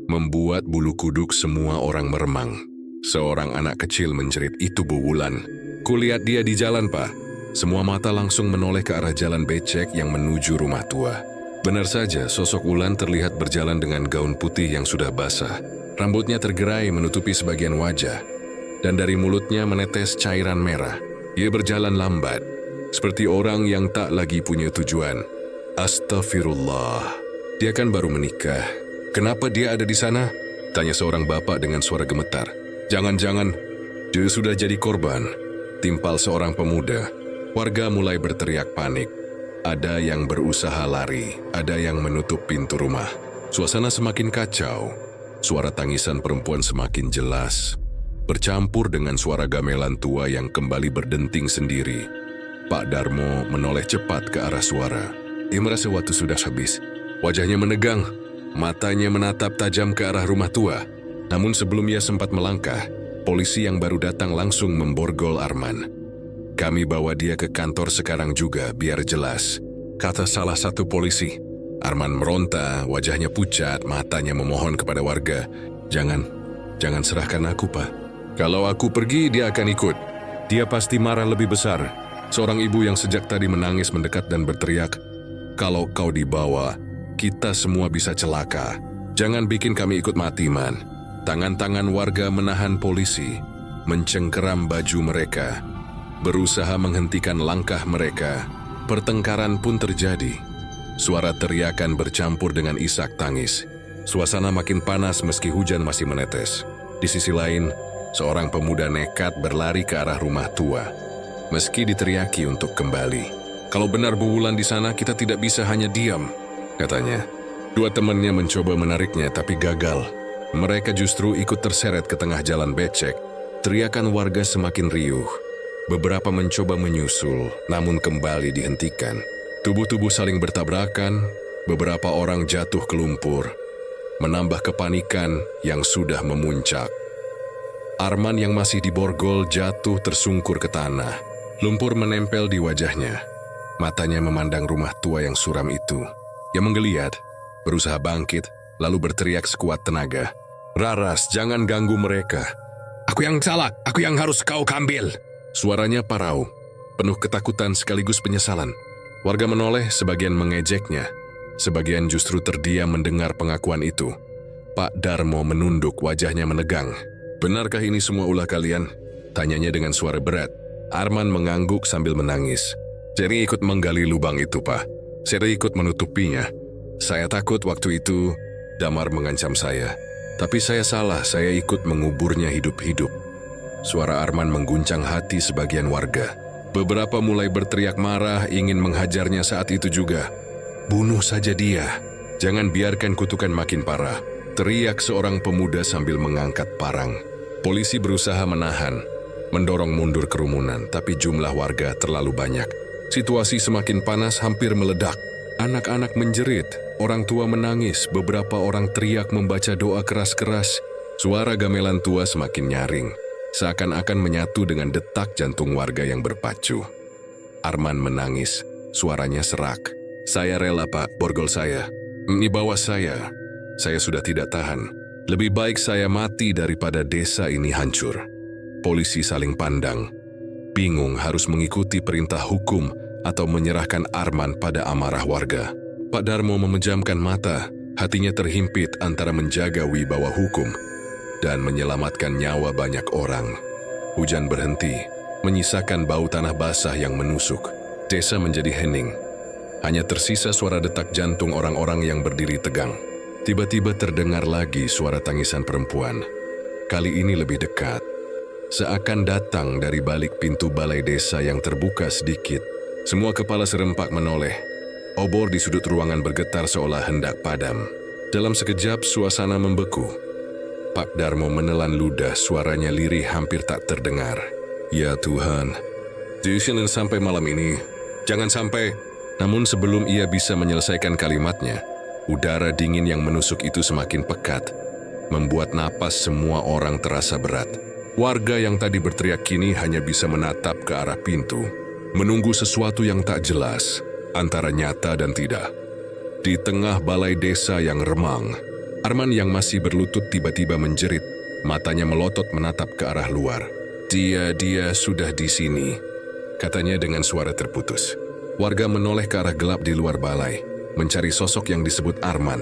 membuat bulu kuduk semua orang meremang. Seorang anak kecil menjerit, "Itu Bu Wulan. Kulihat dia di jalan, Pak." Semua mata langsung menoleh ke arah jalan becek yang menuju rumah tua. Benar saja, sosok Wulan terlihat berjalan dengan gaun putih yang sudah basah. Rambutnya tergerai menutupi sebagian wajah, dan dari mulutnya menetes cairan merah. Ia berjalan lambat, seperti orang yang tak lagi punya tujuan. "Astagfirullah, dia kan baru menikah. Kenapa dia ada di sana?" tanya seorang bapak dengan suara gemetar. "Jangan-jangan dia sudah jadi korban," timpal seorang pemuda. Warga mulai berteriak panik. Ada yang berusaha lari, ada yang menutup pintu rumah. Suasana semakin kacau. Suara tangisan perempuan semakin jelas, bercampur dengan suara gamelan tua yang kembali berdenting sendiri. Pak Darmo menoleh cepat ke arah suara. Dia merasa waktu sudah habis. Wajahnya menegang, matanya menatap tajam ke arah rumah tua. Namun sebelum ia sempat melangkah, polisi yang baru datang langsung memborgol Arman. "Kami bawa dia ke kantor sekarang juga, biar jelas," kata salah satu polisi. Arman meronta, wajahnya pucat, matanya memohon kepada warga. Jangan serahkan aku, Pak. Kalau aku pergi, dia akan ikut. Dia pasti marah lebih besar." Seorang ibu yang sejak tadi menangis mendekat dan berteriak, "Kalau kau dibawa, kita semua bisa celaka. Jangan bikin kami ikut mati, Man." Tangan-tangan warga menahan polisi, mencengkeram baju mereka. berusaha menghentikan langkah mereka. Pertengkaran pun terjadi. Suara teriakan bercampur dengan isak tangis. Suasana makin panas meski hujan masih menetes. Di sisi lain, seorang pemuda nekat berlari ke arah rumah tua. Meski diteriaki untuk kembali. "Kalau benar Bu Wulan di sana, kita tidak bisa hanya diam," katanya. Dua temannya mencoba menariknya tapi gagal. Mereka justru ikut terseret ke tengah jalan becek. Teriakan warga semakin riuh. Beberapa mencoba menyusul, namun kembali dihentikan. Tubuh-tubuh saling bertabrakan, beberapa orang jatuh ke lumpur, menambah kepanikan yang sudah memuncak. Arman yang masih di borgol jatuh tersungkur ke tanah. Lumpur menempel di wajahnya. Matanya memandang rumah tua yang suram itu. Ia menggeliat, berusaha bangkit, lalu berteriak sekuat tenaga. "Raras, jangan ganggu mereka. Aku yang salah, aku yang harus kau ambil." Suaranya parau, penuh ketakutan sekaligus penyesalan. Warga menoleh, sebagian mengejeknya. Sebagian justru terdiam mendengar pengakuan itu. Pak Darmo menunduk, wajahnya menegang. "Benarkah ini semua ulah kalian?" tanyanya dengan suara berat. Arman mengangguk sambil menangis. "Saya ikut menggali lubang itu, Pak. Saya ikut menutupinya. Saya takut waktu itu Damar mengancam saya. Tapi saya salah, saya ikut menguburnya hidup-hidup." Suara Arman mengguncang hati sebagian warga. Beberapa mulai berteriak marah ingin menghajarnya saat itu juga. "Bunuh saja dia. Jangan biarkan kutukan makin parah," teriak seorang pemuda sambil mengangkat parang. Polisi berusaha menahan, mendorong mundur kerumunan, tapi jumlah warga terlalu banyak. Situasi semakin panas, hampir meledak. Anak-anak menjerit, orang tua menangis, beberapa orang teriak membaca doa keras-keras. Suara gamelan tua semakin nyaring, seakan-akan menyatu dengan detak jantung warga yang berpacu. Arman menangis, suaranya serak. "Saya rela, Pak, borgol saya. Ini bawa saya. Saya sudah tidak tahan. Lebih baik saya mati daripada desa ini hancur." Polisi saling pandang, bingung harus mengikuti perintah hukum atau menyerahkan Arman pada amarah warga. Pak Darmo memejamkan mata, hatinya terhimpit antara menjaga wibawa hukum dan menyelamatkan nyawa banyak orang. Hujan berhenti, menyisakan bau tanah basah yang menusuk. Desa menjadi hening. Hanya tersisa suara detak jantung orang-orang yang berdiri tegang. Tiba-tiba terdengar lagi suara tangisan perempuan. Kali ini lebih dekat. Seakan datang dari balik pintu balai desa yang terbuka sedikit. Semua kepala serempak menoleh. Obor di sudut ruangan bergetar seolah hendak padam. Dalam sekejap suasana membeku. Pak Darmo menelan ludah, suaranya lirih hampir tak terdengar. "Ya Tuhan, diusinin sampai malam ini. Jangan sampai..." Namun sebelum ia bisa menyelesaikan kalimatnya, udara dingin yang menusuk itu semakin pekat, membuat napas semua orang terasa berat. Warga yang tadi berteriak kini hanya bisa menatap ke arah pintu, menunggu sesuatu yang tak jelas, antara nyata dan tidak. Di tengah balai desa yang remang, Arman yang masih berlutut tiba-tiba menjerit, matanya melotot menatap ke arah luar. Dia sudah di sini," katanya dengan suara terputus. Warga menoleh ke arah gelap di luar balai, mencari sosok yang disebut Arman.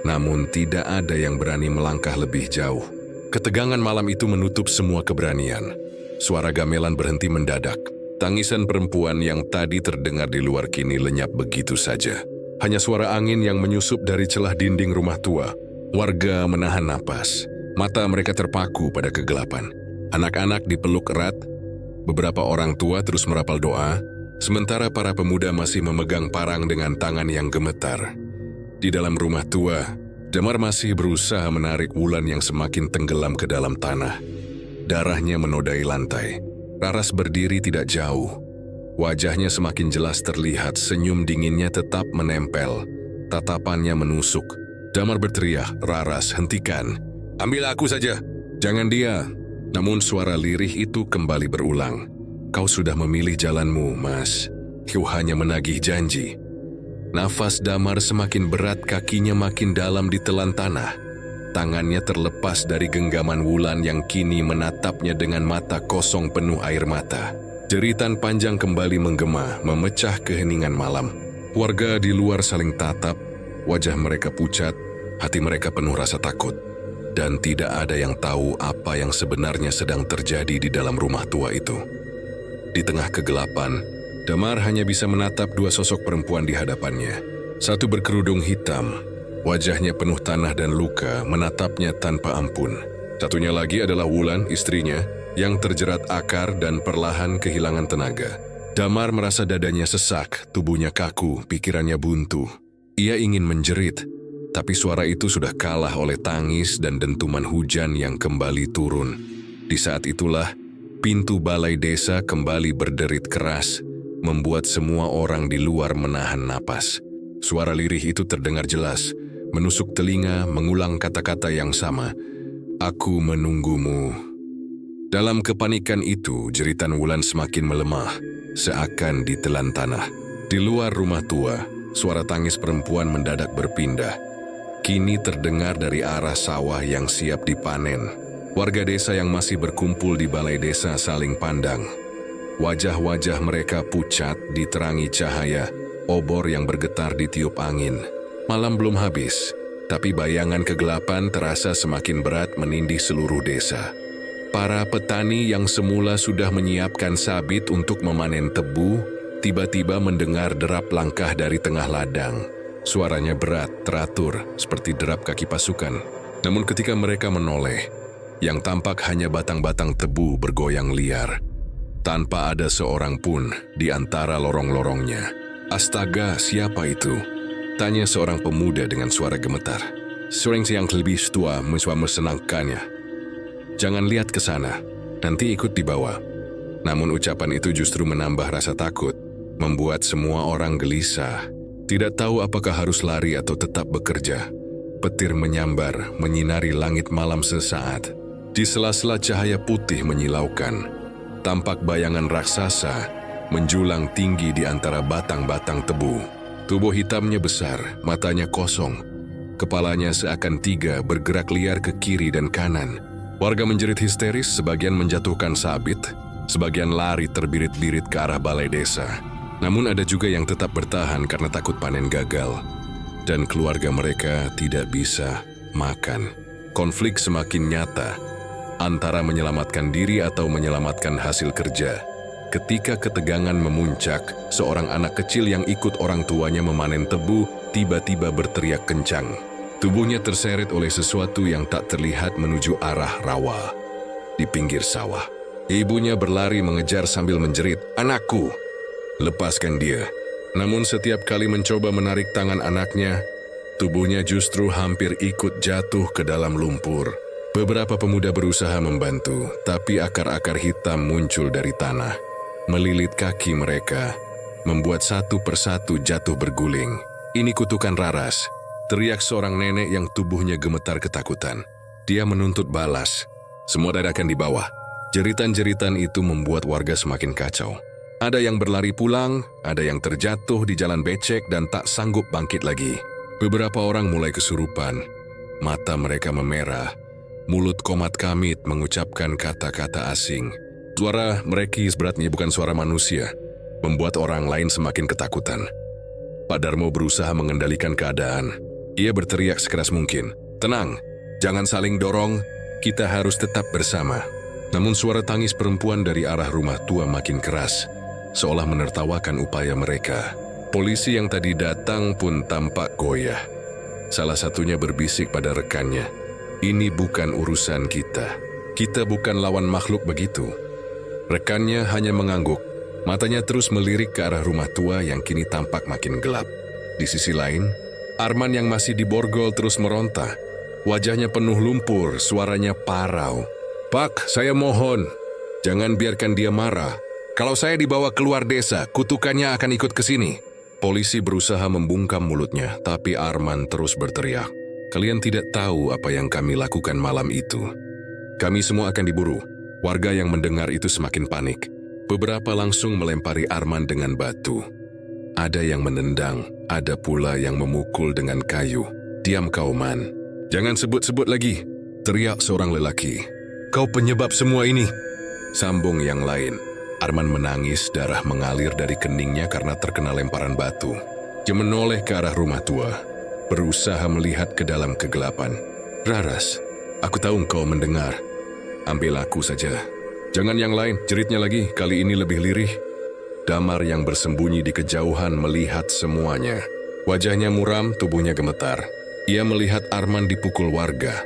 Namun tidak ada yang berani melangkah lebih jauh. Ketegangan malam itu menutup semua keberanian. Suara gamelan berhenti mendadak. Tangisan perempuan yang tadi terdengar di luar kini lenyap begitu saja. Hanya suara angin yang menyusup dari celah dinding rumah tua. Warga menahan napas. Mata mereka terpaku pada kegelapan. Anak-anak dipeluk erat. Beberapa orang tua terus merapal doa, sementara para pemuda masih memegang parang dengan tangan yang gemetar. Di dalam rumah tua, Damar masih berusaha menarik Wulan yang semakin tenggelam ke dalam tanah. Darahnya menodai lantai. Raras berdiri tidak jauh. Wajahnya semakin jelas terlihat, senyum dinginnya tetap menempel. Tatapannya menusuk. Damar berteriak, "Raras, hentikan. Ambil aku saja. Jangan dia." Namun suara lirih itu kembali berulang. "Kau sudah memilih jalanmu, Mas. Kau hanya menagih janji." Nafas Damar semakin berat, kakinya makin dalam ditelan tanah. Tangannya terlepas dari genggaman Wulan yang kini menatapnya dengan mata kosong penuh air mata. Jeritan panjang kembali menggema, memecah keheningan malam. Warga di luar saling tatap, wajah mereka pucat, hati mereka penuh rasa takut. Dan tidak ada yang tahu apa yang sebenarnya sedang terjadi di dalam rumah tua itu. Di tengah kegelapan, Damar hanya bisa menatap dua sosok perempuan di hadapannya. Satu berkerudung hitam, wajahnya penuh tanah dan luka, menatapnya tanpa ampun. Satunya lagi adalah Wulan, istrinya, yang terjerat akar dan perlahan kehilangan tenaga. Damar merasa dadanya sesak, tubuhnya kaku, pikirannya buntu. Ia ingin menjerit, tapi suara itu sudah kalah oleh tangis dan dentuman hujan yang kembali turun. Di saat itulah, pintu balai desa kembali berderit keras, membuat semua orang di luar menahan napas. Suara lirih itu terdengar jelas, menusuk telinga, mengulang kata-kata yang sama. Aku menunggumu. Dalam kepanikan itu, jeritan Wulan semakin melemah, seakan ditelan tanah. Di luar rumah tua, suara tangis perempuan mendadak berpindah. Kini terdengar dari arah sawah yang siap dipanen. Warga desa yang masih berkumpul di balai desa saling pandang. Wajah-wajah mereka pucat diterangi cahaya, obor yang bergetar ditiup angin. Malam belum habis, tapi bayangan kegelapan terasa semakin berat menindih seluruh desa. Para petani yang semula sudah menyiapkan sabit untuk memanen tebu, tiba-tiba mendengar derap langkah dari tengah ladang. Suaranya berat, teratur, seperti derap kaki pasukan. Namun ketika mereka menoleh, yang tampak hanya batang-batang tebu bergoyang liar, tanpa ada seorang pun di antara lorong-lorongnya. Astaga, siapa itu? Tanya seorang pemuda dengan suara gemetar. Seorang yang lebih tua mencoba menenangkannya. Jangan lihat ke sana, nanti ikut di bawah. Namun ucapan itu justru menambah rasa takut, membuat semua orang gelisah. Tidak tahu apakah harus lari atau tetap bekerja. Petir menyambar, menyinari langit malam sesaat. Di sela-sela cahaya putih menyilaukan, tampak bayangan raksasa menjulang tinggi di antara batang-batang tebu. Tubuh hitamnya besar, matanya kosong. Kepalanya seakan tiga bergerak liar ke kiri dan kanan. Warga menjerit histeris, sebagian menjatuhkan sabit, sebagian lari terbirit-birit ke arah balai desa. Namun ada juga yang tetap bertahan karena takut panen gagal. Dan keluarga mereka tidak bisa makan. Konflik semakin nyata antara menyelamatkan diri atau menyelamatkan hasil kerja. Ketika ketegangan memuncak, seorang anak kecil yang ikut orang tuanya memanen tebu tiba-tiba berteriak kencang. Tubuhnya terseret oleh sesuatu yang tak terlihat menuju arah rawa. Di pinggir sawah, ibunya berlari mengejar sambil menjerit, "Anakku, lepaskan dia." Namun setiap kali mencoba menarik tangan anaknya, tubuhnya justru hampir ikut jatuh ke dalam lumpur. Beberapa pemuda berusaha membantu, tapi akar-akar hitam muncul dari tanah, melilit kaki mereka, membuat satu persatu jatuh berguling. "Ini kutukan Raras," teriak seorang nenek yang tubuhnya gemetar ketakutan. Dia menuntut balas. Semua dadakan di bawah. Jeritan-jeritan itu membuat warga semakin kacau. Ada yang berlari pulang, ada yang terjatuh di jalan becek dan tak sanggup bangkit lagi. Beberapa orang mulai kesurupan, mata mereka memerah. Mulut komat kamit mengucapkan kata-kata asing. Suara mereka sebenarnya bukan suara manusia, membuat orang lain semakin ketakutan. Pak Darmo berusaha mengendalikan keadaan. Ia berteriak sekeras mungkin, "Tenang, jangan saling dorong, kita harus tetap bersama." Namun suara tangis perempuan dari arah rumah tua makin keras, seolah menertawakan upaya mereka. Polisi yang tadi datang pun tampak goyah. Salah satunya berbisik pada rekannya, "Ini bukan urusan kita. Kita bukan lawan makhluk begitu." Rekannya hanya mengangguk. Matanya terus melirik ke arah rumah tua yang kini tampak makin gelap. Di sisi lain, Arman yang masih di borgol terus meronta. Wajahnya penuh lumpur, suaranya parau. "Pak, saya mohon, jangan biarkan dia marah. Kalau saya dibawa keluar desa, kutukannya akan ikut ke sini." Polisi berusaha membungkam mulutnya, tapi Arman terus berteriak, "Kalian tidak tahu apa yang kami lakukan malam itu. Kami semua akan diburu." Warga yang mendengar itu semakin panik. Beberapa langsung melempari Arman dengan batu. Ada yang menendang, ada pula yang memukul dengan kayu. "Diam kau, Man. Jangan sebut-sebut lagi," teriak seorang lelaki. "Kau penyebab semua ini," sambung yang lain. Arman menangis, darah mengalir dari keningnya karena terkena lemparan batu. Dia menoleh ke arah rumah tua, berusaha melihat ke dalam kegelapan. "Raras, aku tahu engkau mendengar. Ambil aku saja. Jangan yang lain, jeritnya lagi, kali ini lebih lirih. Damar yang bersembunyi di kejauhan melihat semuanya. Wajahnya muram, tubuhnya gemetar. Ia melihat Arman dipukul warga,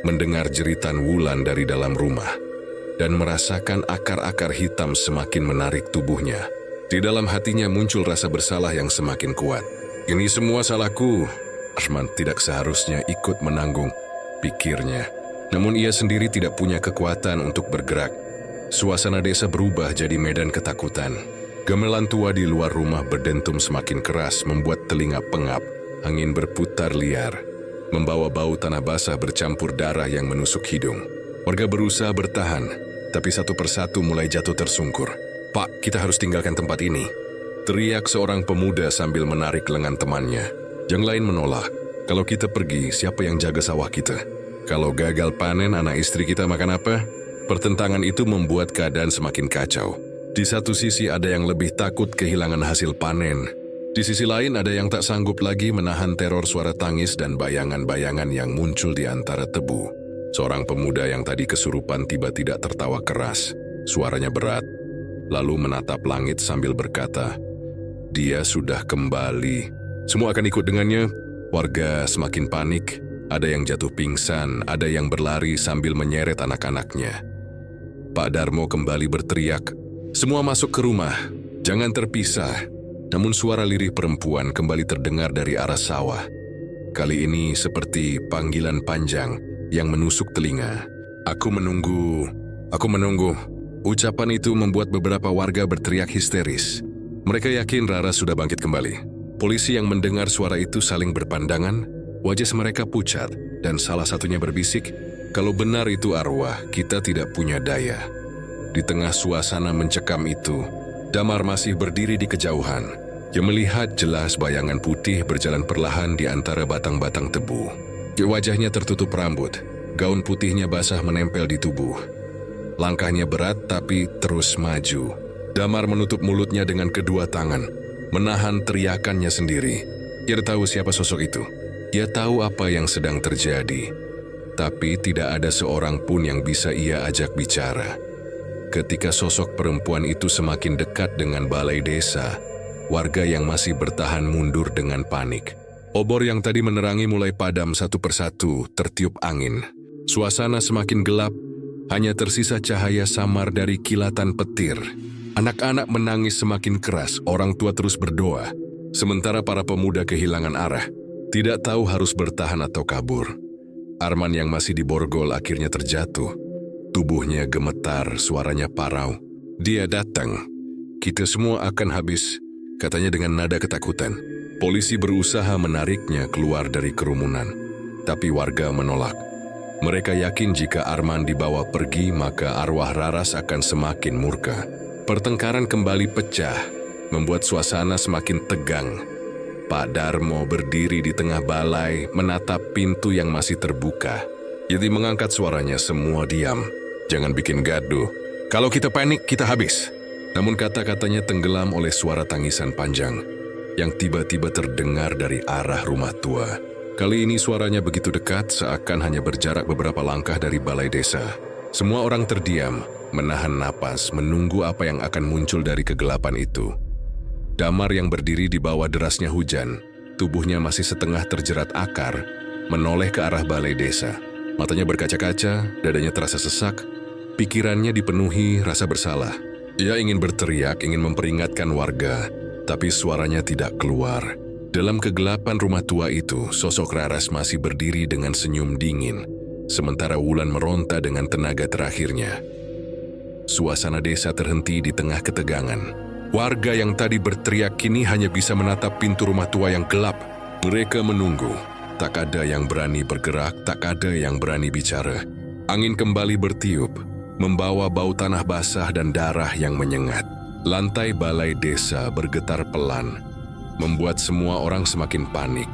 mendengar jeritan Wulan dari dalam rumah, dan merasakan akar-akar hitam semakin menarik tubuhnya. Di dalam hatinya muncul rasa bersalah yang semakin kuat. Ini semua salahku. Arman tidak seharusnya ikut menanggung, pikirnya. Namun ia sendiri tidak punya kekuatan untuk bergerak. Suasana desa berubah jadi medan ketakutan. Gamelan tua di luar rumah berdentum semakin keras membuat telinga pengap. Angin berputar liar, membawa bau tanah basah bercampur darah yang menusuk hidung. Warga berusaha bertahan, tapi satu persatu mulai jatuh tersungkur. "Pak, kita harus tinggalkan tempat ini," teriak seorang pemuda sambil menarik lengan temannya. Yang lain menolak. "Kalau kita pergi, siapa yang jaga sawah kita? Kalau gagal panen, anak istri kita makan apa?" Pertentangan itu membuat keadaan semakin kacau. Di satu sisi ada yang lebih takut kehilangan hasil panen. Di sisi lain ada yang tak sanggup lagi menahan teror suara tangis dan bayangan-bayangan yang muncul di antara tebu. Seorang pemuda yang tadi kesurupan tiba-tiba tertawa keras. Suaranya berat, lalu menatap langit sambil berkata, "Dia sudah kembali." Semua akan ikut dengannya. Warga semakin panik. Ada yang jatuh pingsan, ada yang berlari sambil menyeret anak-anaknya. Pak Darmo kembali berteriak, "Semua masuk ke rumah, jangan terpisah." Namun suara lirih perempuan kembali terdengar dari arah sawah. Kali ini seperti panggilan panjang yang menusuk telinga. Aku menunggu. Ucapan itu membuat beberapa warga berteriak histeris. Mereka yakin Rara sudah bangkit kembali. Polisi yang mendengar suara itu saling berpandangan, wajah mereka pucat, dan salah satunya berbisik, "Kalau benar itu arwah, kita tidak punya daya." Di tengah suasana mencekam itu, Damar masih berdiri di kejauhan. Dia melihat jelas bayangan putih berjalan perlahan di antara batang-batang tebu. Wajahnya tertutup rambut, gaun putihnya basah menempel di tubuh. Langkahnya berat tapi terus maju. Damar menutup mulutnya dengan kedua tangan, menahan teriakannya sendiri. Ia tahu siapa sosok itu. Ia tahu apa yang sedang terjadi. Tapi tidak ada seorang pun yang bisa ia ajak bicara. Ketika sosok perempuan itu semakin dekat dengan balai desa, warga yang masih bertahan mundur dengan panik. Obor yang tadi menerangi mulai padam satu persatu, tertiup angin. Suasana semakin gelap, hanya tersisa cahaya samar dari kilatan petir. Anak-anak menangis semakin keras, orang tua terus berdoa. Sementara para pemuda kehilangan arah, tidak tahu harus bertahan atau kabur. Arman yang masih di borgol akhirnya terjatuh. Tubuhnya gemetar, suaranya parau. "Dia datang. Kita semua akan habis," katanya dengan nada ketakutan. Polisi berusaha menariknya keluar dari kerumunan, tapi warga menolak. Mereka yakin jika Arman dibawa pergi, maka arwah Raras akan semakin murka. Pertengkaran kembali pecah, membuat suasana semakin tegang. Pak Darmo berdiri di tengah balai, menatap pintu yang masih terbuka. Yeti mengangkat suaranya, "Semua diam. Jangan bikin gaduh. Kalau kita panik, kita habis." Namun kata-katanya tenggelam oleh suara tangisan panjang yang tiba-tiba terdengar dari arah rumah tua. Kali ini suaranya begitu dekat, seakan hanya berjarak beberapa langkah dari balai desa. Semua orang terdiam, menahan napas, menunggu apa yang akan muncul dari kegelapan itu. Damar yang berdiri di bawah derasnya hujan, tubuhnya masih setengah terjerat akar, menoleh ke arah balai desa. Matanya berkaca-kaca, dadanya terasa sesak, pikirannya dipenuhi rasa bersalah. Ia ingin berteriak, ingin memperingatkan warga, tapi suaranya tidak keluar. Dalam kegelapan rumah tua itu, sosok Raras masih berdiri dengan senyum dingin, sementara Wulan meronta dengan tenaga terakhirnya. Suasana desa terhenti di tengah ketegangan. Warga yang tadi berteriak kini hanya bisa menatap pintu rumah tua yang gelap. Mereka menunggu. Tak ada yang berani bergerak, tak ada yang berani bicara. Angin kembali bertiup, membawa bau tanah basah dan darah yang menyengat. Lantai balai desa bergetar pelan, membuat semua orang semakin panik.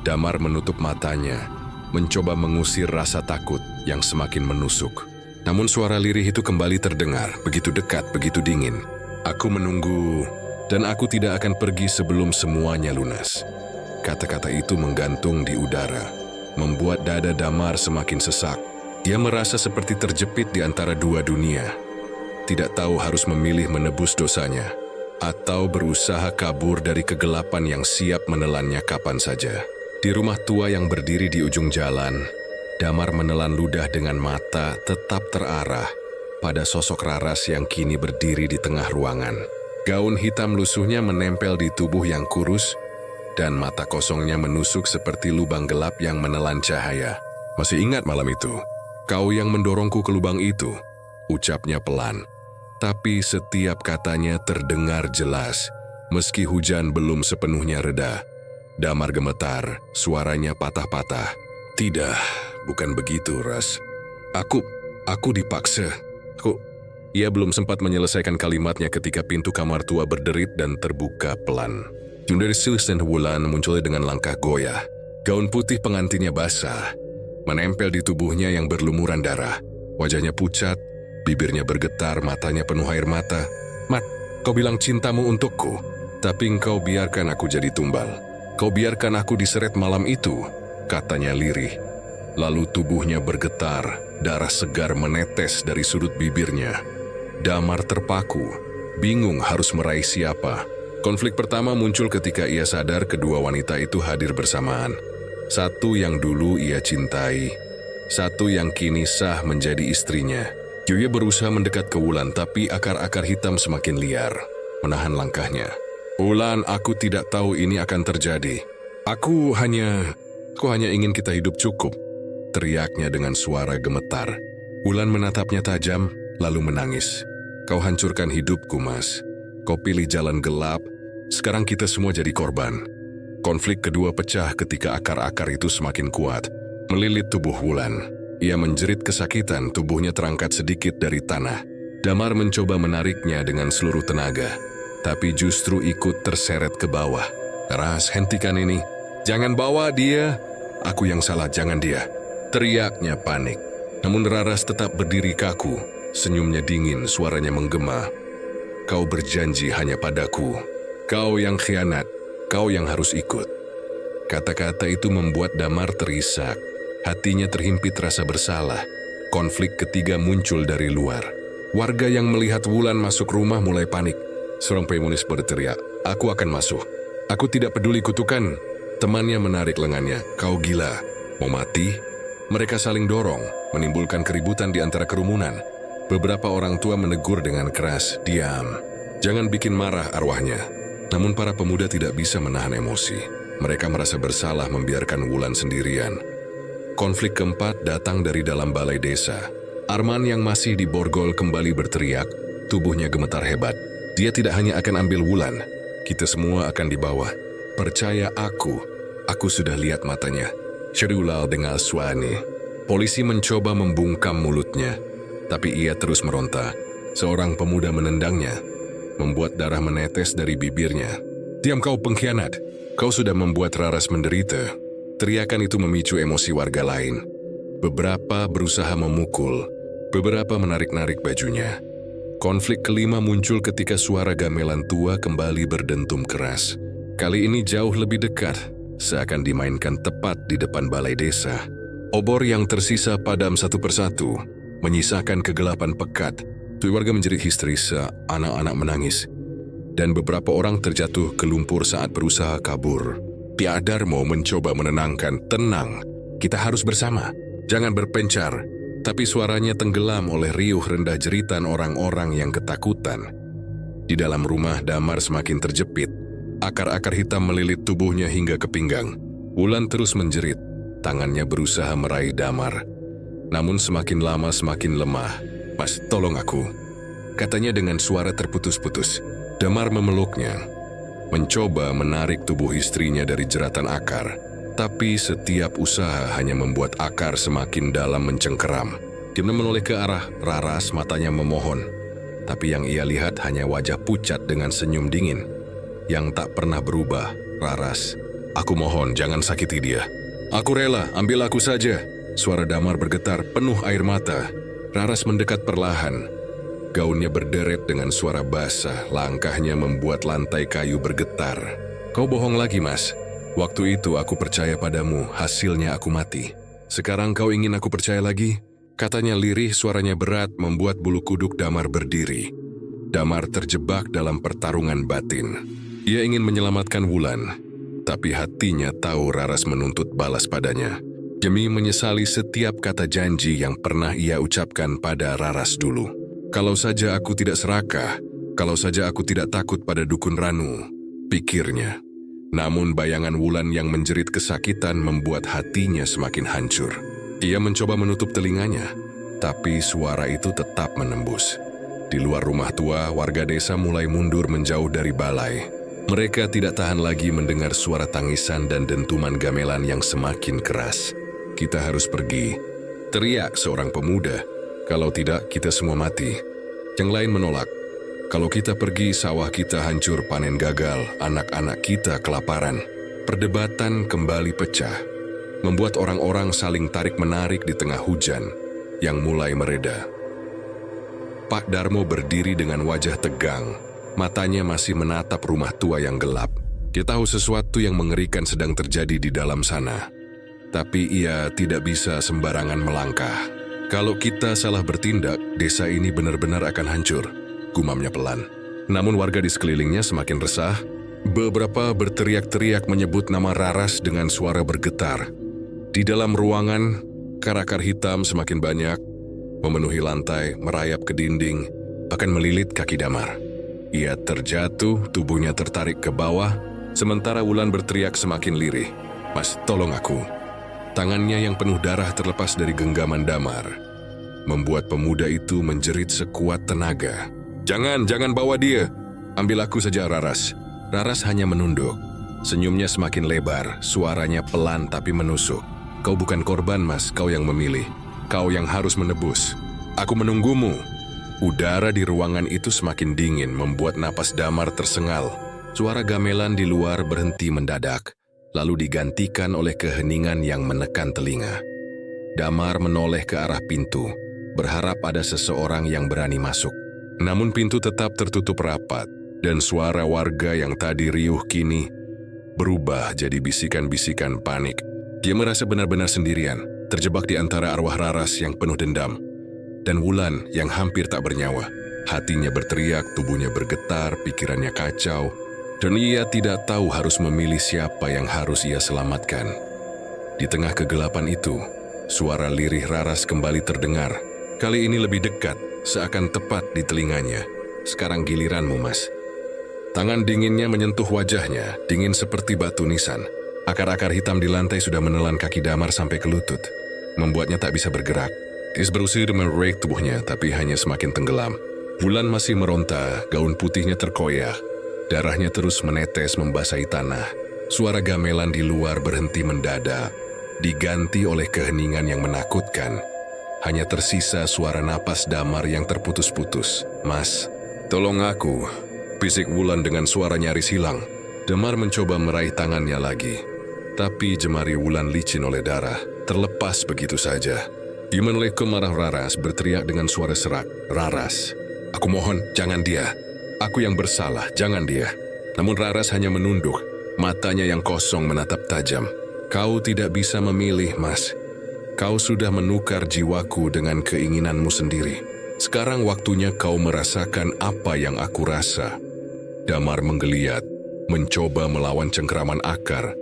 Damar menutup matanya, mencoba mengusir rasa takut yang semakin menusuk. Namun suara lirih itu kembali terdengar, begitu dekat, begitu dingin. "Aku menunggu, dan aku tidak akan pergi sebelum semuanya lunas." Kata-kata itu menggantung di udara, membuat dada Damar semakin sesak. Dia merasa seperti terjepit di antara dua dunia. tidak tahu harus memilih menebus dosanya atau berusaha kabur dari kegelapan yang siap menelannya kapan saja. Di rumah tua yang berdiri di ujung jalan, Damar menelan ludah dengan mata tetap terarah pada sosok Raras yang kini berdiri di tengah ruangan. Gaun hitam lusuhnya menempel di tubuh yang kurus dan mata kosongnya menusuk seperti lubang gelap yang menelan cahaya. "Masih ingat malam itu? Kau yang mendorongku ke lubang itu," ucapnya pelan. Tapi setiap katanya terdengar jelas, meski hujan belum sepenuhnya reda. Damar gemetar, suaranya patah-patah. "Tidak, bukan begitu, Ras. Aku dipaksa. Ia belum sempat menyelesaikan kalimatnya ketika pintu kamar tua berderit dan terbuka pelan. Dari Silsen Wulan muncul dengan langkah goyah. Gaun putih pengantinnya basah, menempel di tubuhnya yang berlumuran darah. Wajahnya pucat, bibirnya bergetar, matanya penuh air mata. "Mat, kau bilang cintamu untukku, tapi engkau biarkan aku jadi tumbal. Kau biarkan aku diseret malam itu," katanya lirih. Lalu tubuhnya bergetar, darah segar menetes dari sudut bibirnya. Damar terpaku, bingung harus meraih siapa. Konflik pertama muncul ketika ia sadar kedua wanita itu hadir bersamaan. Satu yang dulu ia cintai, satu yang kini sah menjadi istrinya. Yuye berusaha mendekat ke Wulan, tapi akar-akar hitam semakin liar, menahan langkahnya. "Wulan, aku tidak tahu ini akan terjadi. Aku hanya ingin kita hidup cukup," teriaknya dengan suara gemetar. Wulan menatapnya tajam, lalu menangis. "Kau hancurkan hidupku, Mas. Kau pilih jalan gelap, sekarang kita semua jadi korban." Konflik kedua pecah ketika akar-akar itu semakin kuat, melilit tubuh Wulan. Ia menjerit kesakitan, tubuhnya terangkat sedikit dari tanah. Damar mencoba menariknya dengan seluruh tenaga, tapi justru ikut terseret ke bawah. "Ras, hentikan ini. Jangan bawa dia. Aku yang salah, jangan dia," teriaknya panik. Namun Raras tetap berdiri kaku, senyumnya dingin, suaranya menggema. "Kau berjanji hanya padaku. Kau yang khianat, kau yang harus ikut." Kata-kata itu membuat Damar terisak. Hatinya terhimpit rasa bersalah. Konflik ketiga muncul dari luar. Warga yang melihat Wulan masuk rumah mulai panik. Seorang pemunis berteriak, "Aku akan masuk. Aku tidak peduli kutukan." Temannya menarik lengannya. "Kau gila. Mau mati?" Mereka saling dorong, menimbulkan keributan di antara kerumunan. Beberapa orang tua menegur dengan keras, "Diam. Jangan bikin marah arwahnya." Namun para pemuda tidak bisa menahan emosi. Mereka merasa bersalah membiarkan Wulan sendirian. Konflik keempat datang dari dalam balai desa. Arman yang masih di borgol kembali berteriak, tubuhnya gemetar hebat. "Dia tidak hanya akan ambil Wulan, kita semua akan dibawa. Percaya aku sudah lihat matanya." Syedulal dengan Swani. Polisi mencoba membungkam mulutnya, tapi ia terus meronta. Seorang pemuda menendangnya, membuat darah menetes dari bibirnya. "Diam kau pengkhianat, kau sudah membuat Raras menderita." Teriakan itu memicu emosi warga lain. Beberapa berusaha memukul, beberapa menarik-narik bajunya. Konflik kelima muncul ketika suara gamelan tua kembali berdentum keras. Kali ini jauh lebih dekat, seakan dimainkan tepat di depan balai desa. Obor yang tersisa padam satu persatu, menyisakan kegelapan pekat. Warga menjerit histeris, anak-anak menangis, dan beberapa orang terjatuh ke lumpur saat berusaha kabur. Piadarmo mencoba menenangkan, "Tenang, kita harus bersama, jangan berpencar." Tapi suaranya tenggelam oleh riuh rendah jeritan orang-orang yang ketakutan. Di dalam rumah Damar semakin terjepit. Akar-akar hitam melilit tubuhnya hingga ke pinggang. Wulan terus menjerit, tangannya berusaha meraih Damar. Namun semakin lama semakin lemah. "Mas, tolong aku," katanya dengan suara terputus-putus. Damar memeluknya, mencoba menarik tubuh istrinya dari jeratan akar. Tapi setiap usaha hanya membuat akar semakin dalam mencengkeram. Dia menoleh ke arah Raras, matanya memohon. Tapi yang ia lihat hanya wajah pucat dengan senyum dingin yang tak pernah berubah. "Raras, aku mohon jangan sakiti dia." "Aku rela, ambil aku saja." Suara Damar bergetar, penuh air mata. Raras mendekat perlahan. Gaunnya berderet dengan suara basah, langkahnya membuat lantai kayu bergetar. "Kau bohong lagi, Mas. Waktu itu aku percaya padamu, hasilnya aku mati. Sekarang kau ingin aku percaya lagi? Katanya lirih, suaranya berat, membuat bulu kuduk Damar berdiri. Damar terjebak dalam pertarungan batin. Ia ingin menyelamatkan Wulan, tapi hatinya tahu Raras menuntut balas padanya. Demi menyesali setiap kata janji yang pernah ia ucapkan pada Raras dulu. Kalau saja aku tidak serakah, kalau saja aku tidak takut pada dukun Ranu, pikirnya. Namun bayangan Wulan yang menjerit kesakitan membuat hatinya semakin hancur. Ia mencoba menutup telinganya, tapi suara itu tetap menembus. Di luar rumah tua, warga desa mulai mundur menjauh dari balai. Mereka tidak tahan lagi mendengar suara tangisan dan dentuman gamelan yang semakin keras. Kita harus pergi, teriak seorang pemuda. Kalau tidak, kita semua mati. Yang lain menolak. Kalau kita pergi, sawah kita hancur, panen gagal, anak-anak kita kelaparan. Perdebatan kembali pecah, membuat orang-orang saling tarik-menarik di tengah hujan yang mulai mereda. Pak Darmo berdiri dengan wajah tegang, matanya masih menatap rumah tua yang gelap. Dia tahu sesuatu yang mengerikan sedang terjadi di dalam sana, tapi ia tidak bisa sembarangan melangkah. Kalau kita salah bertindak, desa ini benar-benar akan hancur, gumamnya pelan. Namun warga di sekelilingnya semakin resah. Beberapa berteriak-teriak menyebut nama Raras dengan suara bergetar. Di dalam ruangan, karakar hitam semakin banyak, memenuhi lantai, merayap ke dinding, bahkan melilit kaki Damar. Ia terjatuh, tubuhnya tertarik ke bawah, sementara Wulan berteriak semakin lirih. Mas, tolong aku. Tangannya yang penuh darah terlepas dari genggaman Damar, membuat pemuda itu menjerit sekuat tenaga. Jangan bawa dia. Ambil aku saja, Raras. Raras hanya menunduk. Senyumnya semakin lebar, suaranya pelan tapi menusuk. Kau bukan korban, Mas, kau yang memilih. Kau yang harus menebus. Aku menunggumu. Udara di ruangan itu semakin dingin, membuat napas Damar tersengal. Suara gamelan di luar berhenti mendadak, lalu digantikan oleh keheningan yang menekan telinga. Damar menoleh ke arah pintu, berharap ada seseorang yang berani masuk. Namun pintu tetap tertutup rapat, dan suara warga yang tadi riuh kini berubah jadi bisikan-bisikan panik. Dia merasa benar-benar sendirian, terjebak di antara arwah Raras yang penuh dendam, dan Wulan yang hampir tak bernyawa. Hatinya berteriak, tubuhnya bergetar, pikirannya kacau, dan ia tidak tahu harus memilih siapa yang harus ia selamatkan. Di tengah kegelapan itu, suara lirih Raras kembali terdengar. Kali ini lebih dekat, seakan tepat di telinganya. Sekarang giliranmu, Mas. Tangan dinginnya menyentuh wajahnya, dingin seperti batu nisan. Akar-akar hitam di lantai sudah menelan kaki Damar sampai ke lutut, membuatnya tak bisa bergerak. Is berusaha meraih tubuhnya, tapi hanya semakin tenggelam. Wulan masih meronta, gaun putihnya terkoyak. Darahnya terus menetes membasahi tanah. Suara gamelan di luar berhenti mendadak, diganti oleh keheningan yang menakutkan. Hanya tersisa suara napas Damar yang terputus-putus. Mas, tolong aku. Bisik Wulan dengan suara nyaris hilang. Damar mencoba meraih tangannya lagi, tapi jemari Wulan licin oleh darah, terlepas begitu saja. Ia menoleh ke arah Raras, berteriak dengan suara serak. Raras, aku mohon, jangan dia. Aku yang bersalah, jangan dia. Namun Raras hanya menunduk, matanya yang kosong menatap tajam. Kau tidak bisa memilih, Mas. Kau sudah menukar jiwaku dengan keinginanmu sendiri. Sekarang waktunya kau merasakan apa yang aku rasa. Damar menggeliat, mencoba melawan cengkeraman akar,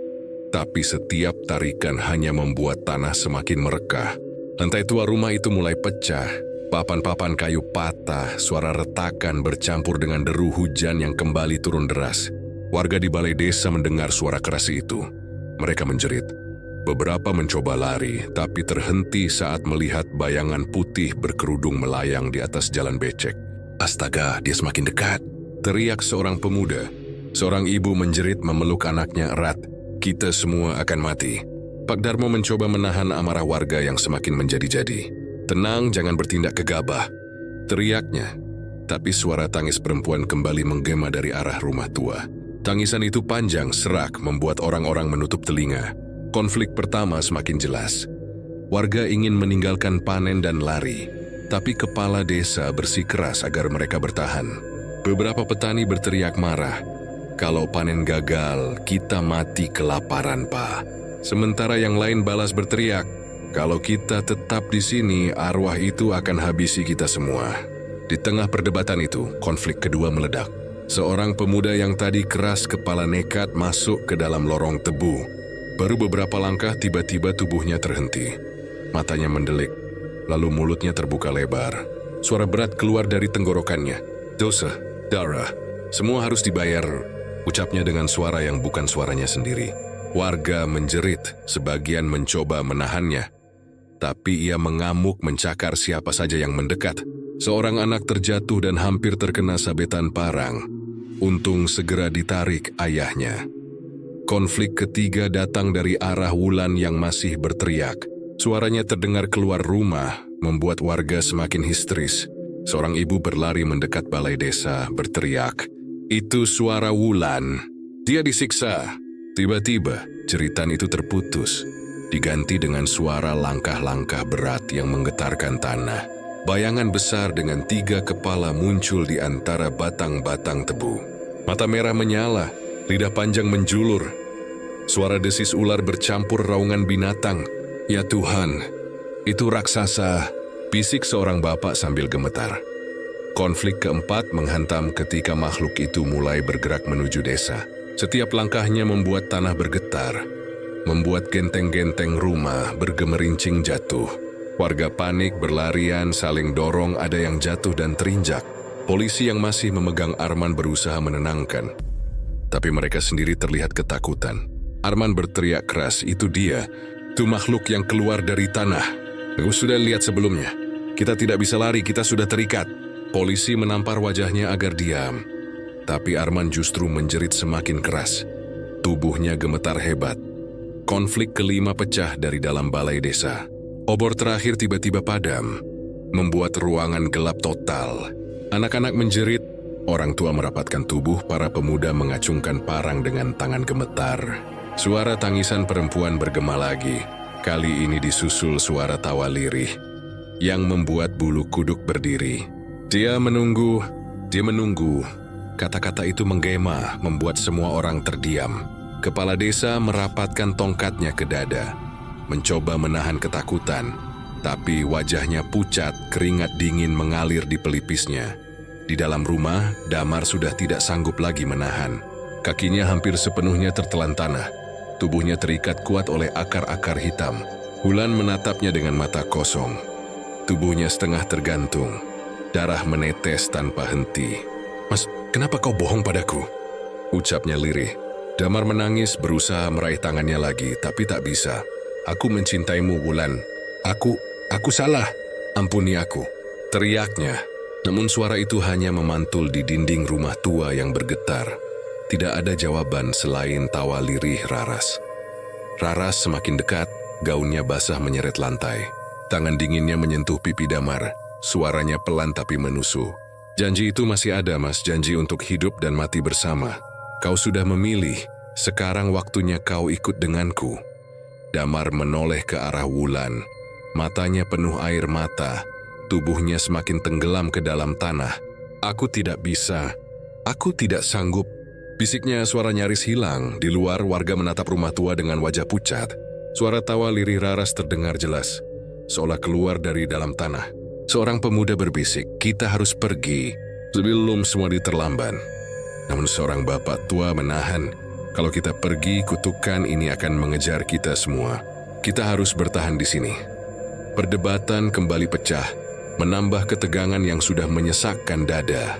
tapi setiap tarikan hanya membuat tanah semakin merekah. Lantai tua rumah itu mulai pecah, papan-papan kayu patah, suara retakan bercampur dengan deru hujan yang kembali turun deras. Warga di balai desa mendengar suara keras itu. Mereka menjerit. Beberapa mencoba lari, tapi terhenti saat melihat bayangan putih berkerudung melayang di atas jalan becek. Astaga, dia semakin dekat, teriak seorang pemuda. Seorang ibu menjerit memeluk anaknya erat. Kita semua akan mati. Pak Darmo mencoba menahan amarah warga yang semakin menjadi-jadi. Tenang, jangan bertindak gegabah, teriaknya. Tapi suara tangis perempuan kembali menggema dari arah rumah tua. Tangisan itu panjang, serak, membuat orang-orang menutup telinga. Konflik pertama semakin jelas. Warga ingin meninggalkan panen dan lari, tapi kepala desa bersikeras agar mereka bertahan. Beberapa petani berteriak marah. Kalau panen gagal, kita mati kelaparan, Pak. Sementara yang lain balas berteriak, Kalau kita tetap di sini, arwah itu akan habisi kita semua. Di tengah perdebatan itu, konflik kedua meledak. Seorang pemuda yang tadi keras kepala nekat masuk ke dalam lorong tebu. Baru beberapa langkah tiba-tiba tubuhnya terhenti. Matanya mendelik, lalu mulutnya terbuka lebar. Suara berat keluar dari tenggorokannya. "Dosa, darah, semua harus dibayar," ucapnya dengan suara yang bukan suaranya sendiri. Warga menjerit, sebagian mencoba menahannya. Tapi ia mengamuk mencakar siapa saja yang mendekat. Seorang anak terjatuh dan hampir terkena sabetan parang. Untung segera ditarik ayahnya. Konflik ketiga datang dari arah Wulan yang masih berteriak. Suaranya terdengar keluar rumah, membuat warga semakin histeris. Seorang ibu berlari mendekat balai desa, berteriak, "Itu suara Wulan. Dia disiksa." Tiba-tiba, jeritan itu terputus, diganti dengan suara langkah-langkah berat yang menggetarkan tanah. Bayangan besar dengan 3 kepala muncul di antara batang-batang tebu. Mata merah menyala, lidah panjang menjulur. Suara desis ular bercampur raungan binatang. "Ya Tuhan, itu raksasa," bisik seorang bapak sambil gemetar. Konflik keempat menghantam ketika makhluk itu mulai bergerak menuju desa. Setiap langkahnya membuat tanah bergetar, membuat genteng-genteng rumah bergemerincing jatuh. Warga panik berlarian, saling dorong, ada yang jatuh dan terinjak. Polisi yang masih memegang Arman berusaha menenangkan. Tapi mereka sendiri terlihat ketakutan. Arman berteriak keras, "Itu dia, itu makhluk yang keluar dari tanah. Aku sudah lihat sebelumnya. Kita tidak bisa lari, kita sudah terikat." Polisi menampar wajahnya agar diam. Tapi Arman justru menjerit semakin keras. Tubuhnya gemetar hebat. Konflik kelima pecah dari dalam balai desa. Obor terakhir tiba-tiba padam, membuat ruangan gelap total. Anak-anak menjerit, orang tua merapatkan tubuh, para pemuda mengacungkan parang dengan tangan gemetar. Suara tangisan perempuan bergema lagi. Kali ini disusul suara tawa lirih yang membuat bulu kuduk berdiri. Dia menunggu. Kata-kata itu menggema, membuat semua orang terdiam. Kepala desa merapatkan tongkatnya ke dada, mencoba menahan ketakutan, tapi wajahnya pucat, keringat dingin mengalir di pelipisnya. Di dalam rumah, Damar sudah tidak sanggup lagi menahan. Kakinya hampir sepenuhnya tertelan tanah. Tubuhnya terikat kuat oleh akar-akar hitam. Wulan menatapnya dengan mata kosong. Tubuhnya setengah tergantung. Darah menetes tanpa henti. "Mas, kenapa kau bohong padaku?" ucapnya lirih. Damar menangis, berusaha meraih tangannya lagi, tapi tak bisa. "Aku mencintaimu, Wulan. Aku salah. Ampuni aku," teriaknya. Namun suara itu hanya memantul di dinding rumah tua yang bergetar. Tidak ada jawaban selain tawa lirih Raras. Raras semakin dekat, gaunnya basah menyeret lantai. Tangan dinginnya menyentuh pipi Damar. Suaranya pelan tapi menusuk. "Janji itu masih ada, Mas. Janji untuk hidup dan mati bersama. Kau sudah memilih. Sekarang waktunya kau ikut denganku." Damar menoleh ke arah Wulan. Matanya penuh air mata. Tubuhnya semakin tenggelam ke dalam tanah. "Aku tidak bisa. Aku tidak sanggup," bisiknya. Suara nyaris hilang. Di luar, warga menatap rumah tua dengan wajah pucat. Suara tawa lirih Raras terdengar jelas, seolah keluar dari dalam tanah. Seorang pemuda berbisik, "Kita harus pergi sebelum semua terlambat." Namun seorang bapak tua menahan. "Kalau kita pergi, kutukan ini akan mengejar kita semua. Kita harus bertahan di sini." Perdebatan kembali pecah, menambah ketegangan yang sudah menyesakkan dada.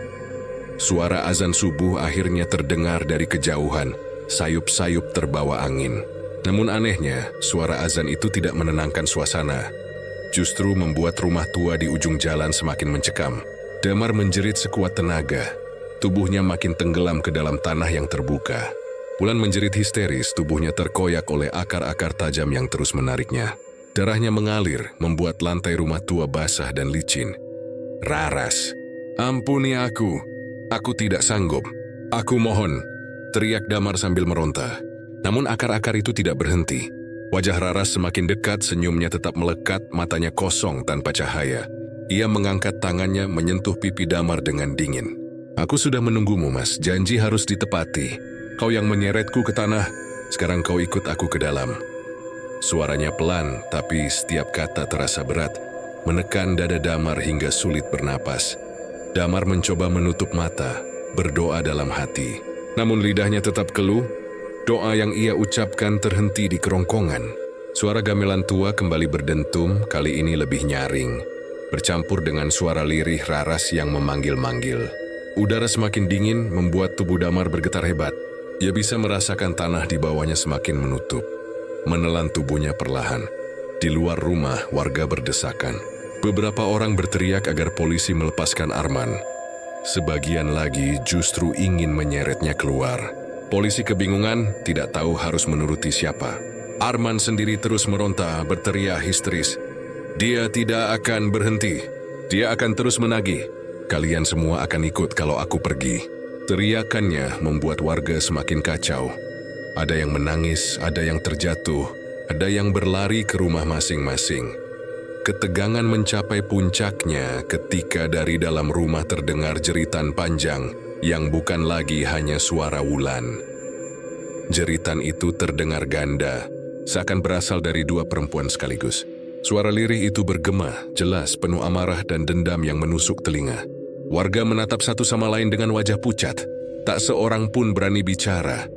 Suara azan subuh akhirnya terdengar dari kejauhan, sayup-sayup terbawa angin. Namun anehnya, suara azan itu tidak menenangkan suasana. Justru membuat rumah tua di ujung jalan semakin mencekam. Damar menjerit sekuat tenaga. Tubuhnya makin tenggelam ke dalam tanah yang terbuka. Wulan menjerit histeris, tubuhnya terkoyak oleh akar-akar tajam yang terus menariknya. Darahnya mengalir, membuat lantai rumah tua basah dan licin. "Raras, ampuni aku. Aku tidak sanggup. Aku mohon," teriak Damar sambil meronta. Namun akar-akar itu tidak berhenti. Wajah Raras semakin dekat, senyumnya tetap melekat, matanya kosong tanpa cahaya. Ia mengangkat tangannya menyentuh pipi Damar dengan dingin. "Aku sudah menunggumu, Mas. Janji harus ditepati. Kau yang menyeretku ke tanah, sekarang kau ikut aku ke dalam." Suaranya pelan, tapi setiap kata terasa berat, menekan dada Damar hingga sulit bernapas. Damar mencoba menutup mata, berdoa dalam hati. Namun lidahnya tetap keluh, doa yang ia ucapkan terhenti di kerongkongan. Suara gamelan tua kembali berdentum, kali ini lebih nyaring, bercampur dengan suara lirih Raras yang memanggil-manggil. Udara semakin dingin membuat tubuh Damar bergetar hebat. Ia bisa merasakan tanah di bawahnya semakin menutup, menelan tubuhnya perlahan. Di luar rumah, warga berdesakan. Beberapa orang berteriak agar polisi melepaskan Arman. Sebagian lagi justru ingin menyeretnya keluar. Polisi kebingungan, tidak tahu harus menuruti siapa. Arman sendiri terus meronta, berteriak histeris. Dia tidak akan berhenti. Dia akan terus menagih. Kalian semua akan ikut kalau aku pergi. Teriakannya membuat warga semakin kacau. Ada yang menangis, ada yang terjatuh, ada yang berlari ke rumah masing-masing. Ketegangan mencapai puncaknya ketika dari dalam rumah terdengar jeritan panjang yang bukan lagi hanya suara Wulan. Jeritan itu terdengar ganda, seakan berasal dari dua perempuan sekaligus. Suara lirih itu bergema, jelas penuh amarah dan dendam yang menusuk telinga. Warga menatap satu sama lain dengan wajah pucat. Tak seorang pun berani bicara.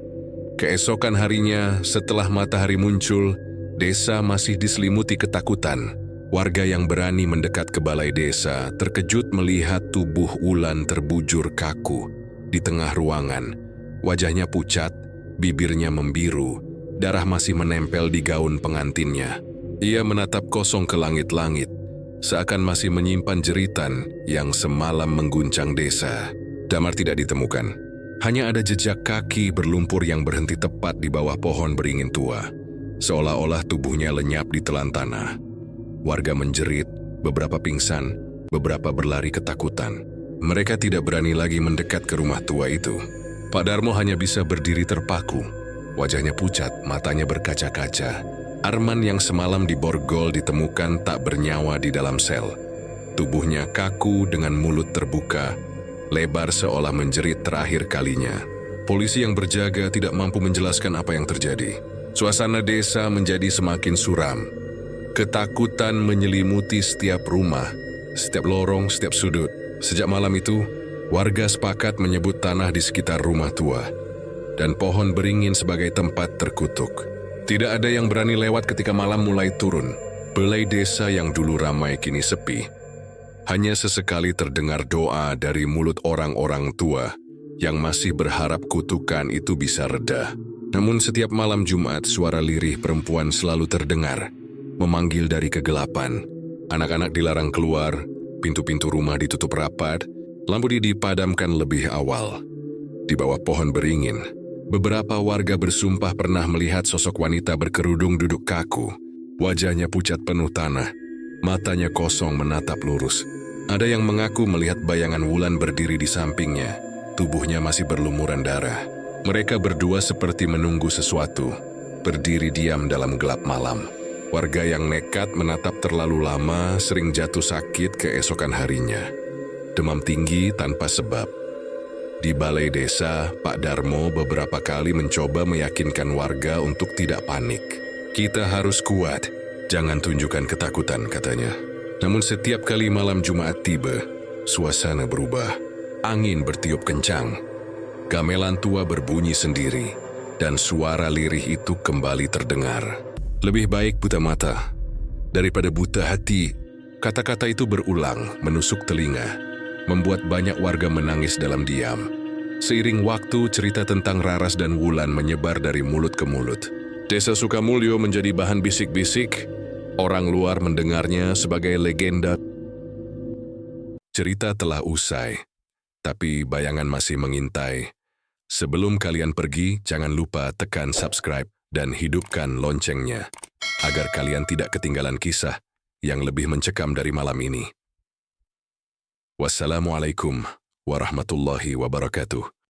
Keesokan harinya, setelah matahari muncul, desa masih diselimuti ketakutan. Warga yang berani mendekat ke balai desa terkejut melihat tubuh Wulan terbujur kaku di tengah ruangan. Wajahnya pucat, bibirnya membiru, darah masih menempel di gaun pengantinnya. Ia menatap kosong ke langit-langit, seakan masih menyimpan jeritan yang semalam mengguncang desa. Damar tidak ditemukan. Hanya ada jejak kaki berlumpur yang berhenti tepat di bawah pohon beringin tua. Seolah-olah tubuhnya lenyap di telan tanah. Warga menjerit, beberapa pingsan, beberapa berlari ketakutan. Mereka tidak berani lagi mendekat ke rumah tua itu. Pak Darmo hanya bisa berdiri terpaku. Wajahnya pucat, matanya berkaca-kaca. Arman yang semalam diborgol ditemukan tak bernyawa di dalam sel. Tubuhnya kaku dengan mulut terbuka, lebar seolah menjerit terakhir kalinya. Polisi yang berjaga tidak mampu menjelaskan apa yang terjadi. Suasana desa menjadi semakin suram. Ketakutan menyelimuti setiap rumah, setiap lorong, setiap sudut. Sejak malam itu, warga sepakat menyebut tanah di sekitar rumah tua dan pohon beringin sebagai tempat terkutuk. Tidak ada yang berani lewat ketika malam mulai turun. Balai desa yang dulu ramai kini sepi. Hanya sesekali terdengar doa dari mulut orang-orang tua yang masih berharap kutukan itu bisa reda. Namun setiap malam Jumat suara lirih perempuan selalu terdengar, memanggil dari kegelapan. Anak-anak dilarang keluar, pintu-pintu rumah ditutup rapat, lampu dipadamkan lebih awal. Di bawah pohon beringin, beberapa warga bersumpah pernah melihat sosok wanita berkerudung duduk kaku. Wajahnya pucat penuh tanah, matanya kosong menatap lurus. Ada yang mengaku melihat bayangan Wulan berdiri di sampingnya, tubuhnya masih berlumuran darah. Mereka berdua seperti menunggu sesuatu, berdiri diam dalam gelap malam. Warga yang nekat menatap terlalu lama sering jatuh sakit keesokan harinya. Demam tinggi tanpa sebab. Di balai desa, Pak Darmo beberapa kali mencoba meyakinkan warga untuk tidak panik. Kita harus kuat, jangan tunjukkan ketakutan, katanya. Namun setiap kali malam Jumat tiba, suasana berubah. Angin bertiup kencang. Gamelan tua berbunyi sendiri, dan suara lirih itu kembali terdengar. Lebih baik buta mata daripada buta hati. Kata-kata itu berulang, menusuk telinga, membuat banyak warga menangis dalam diam. Seiring waktu, cerita tentang Raras dan Wulan menyebar dari mulut ke mulut. Desa Sukamulyo menjadi bahan bisik-bisik. Orang luar mendengarnya sebagai legenda. Cerita telah usai, tapi bayangan masih mengintai. Sebelum kalian pergi, jangan lupa tekan subscribe dan hidupkan loncengnya, agar kalian tidak ketinggalan kisah yang lebih mencekam dari malam ini. Wassalamualaikum warahmatullahi wabarakatuh.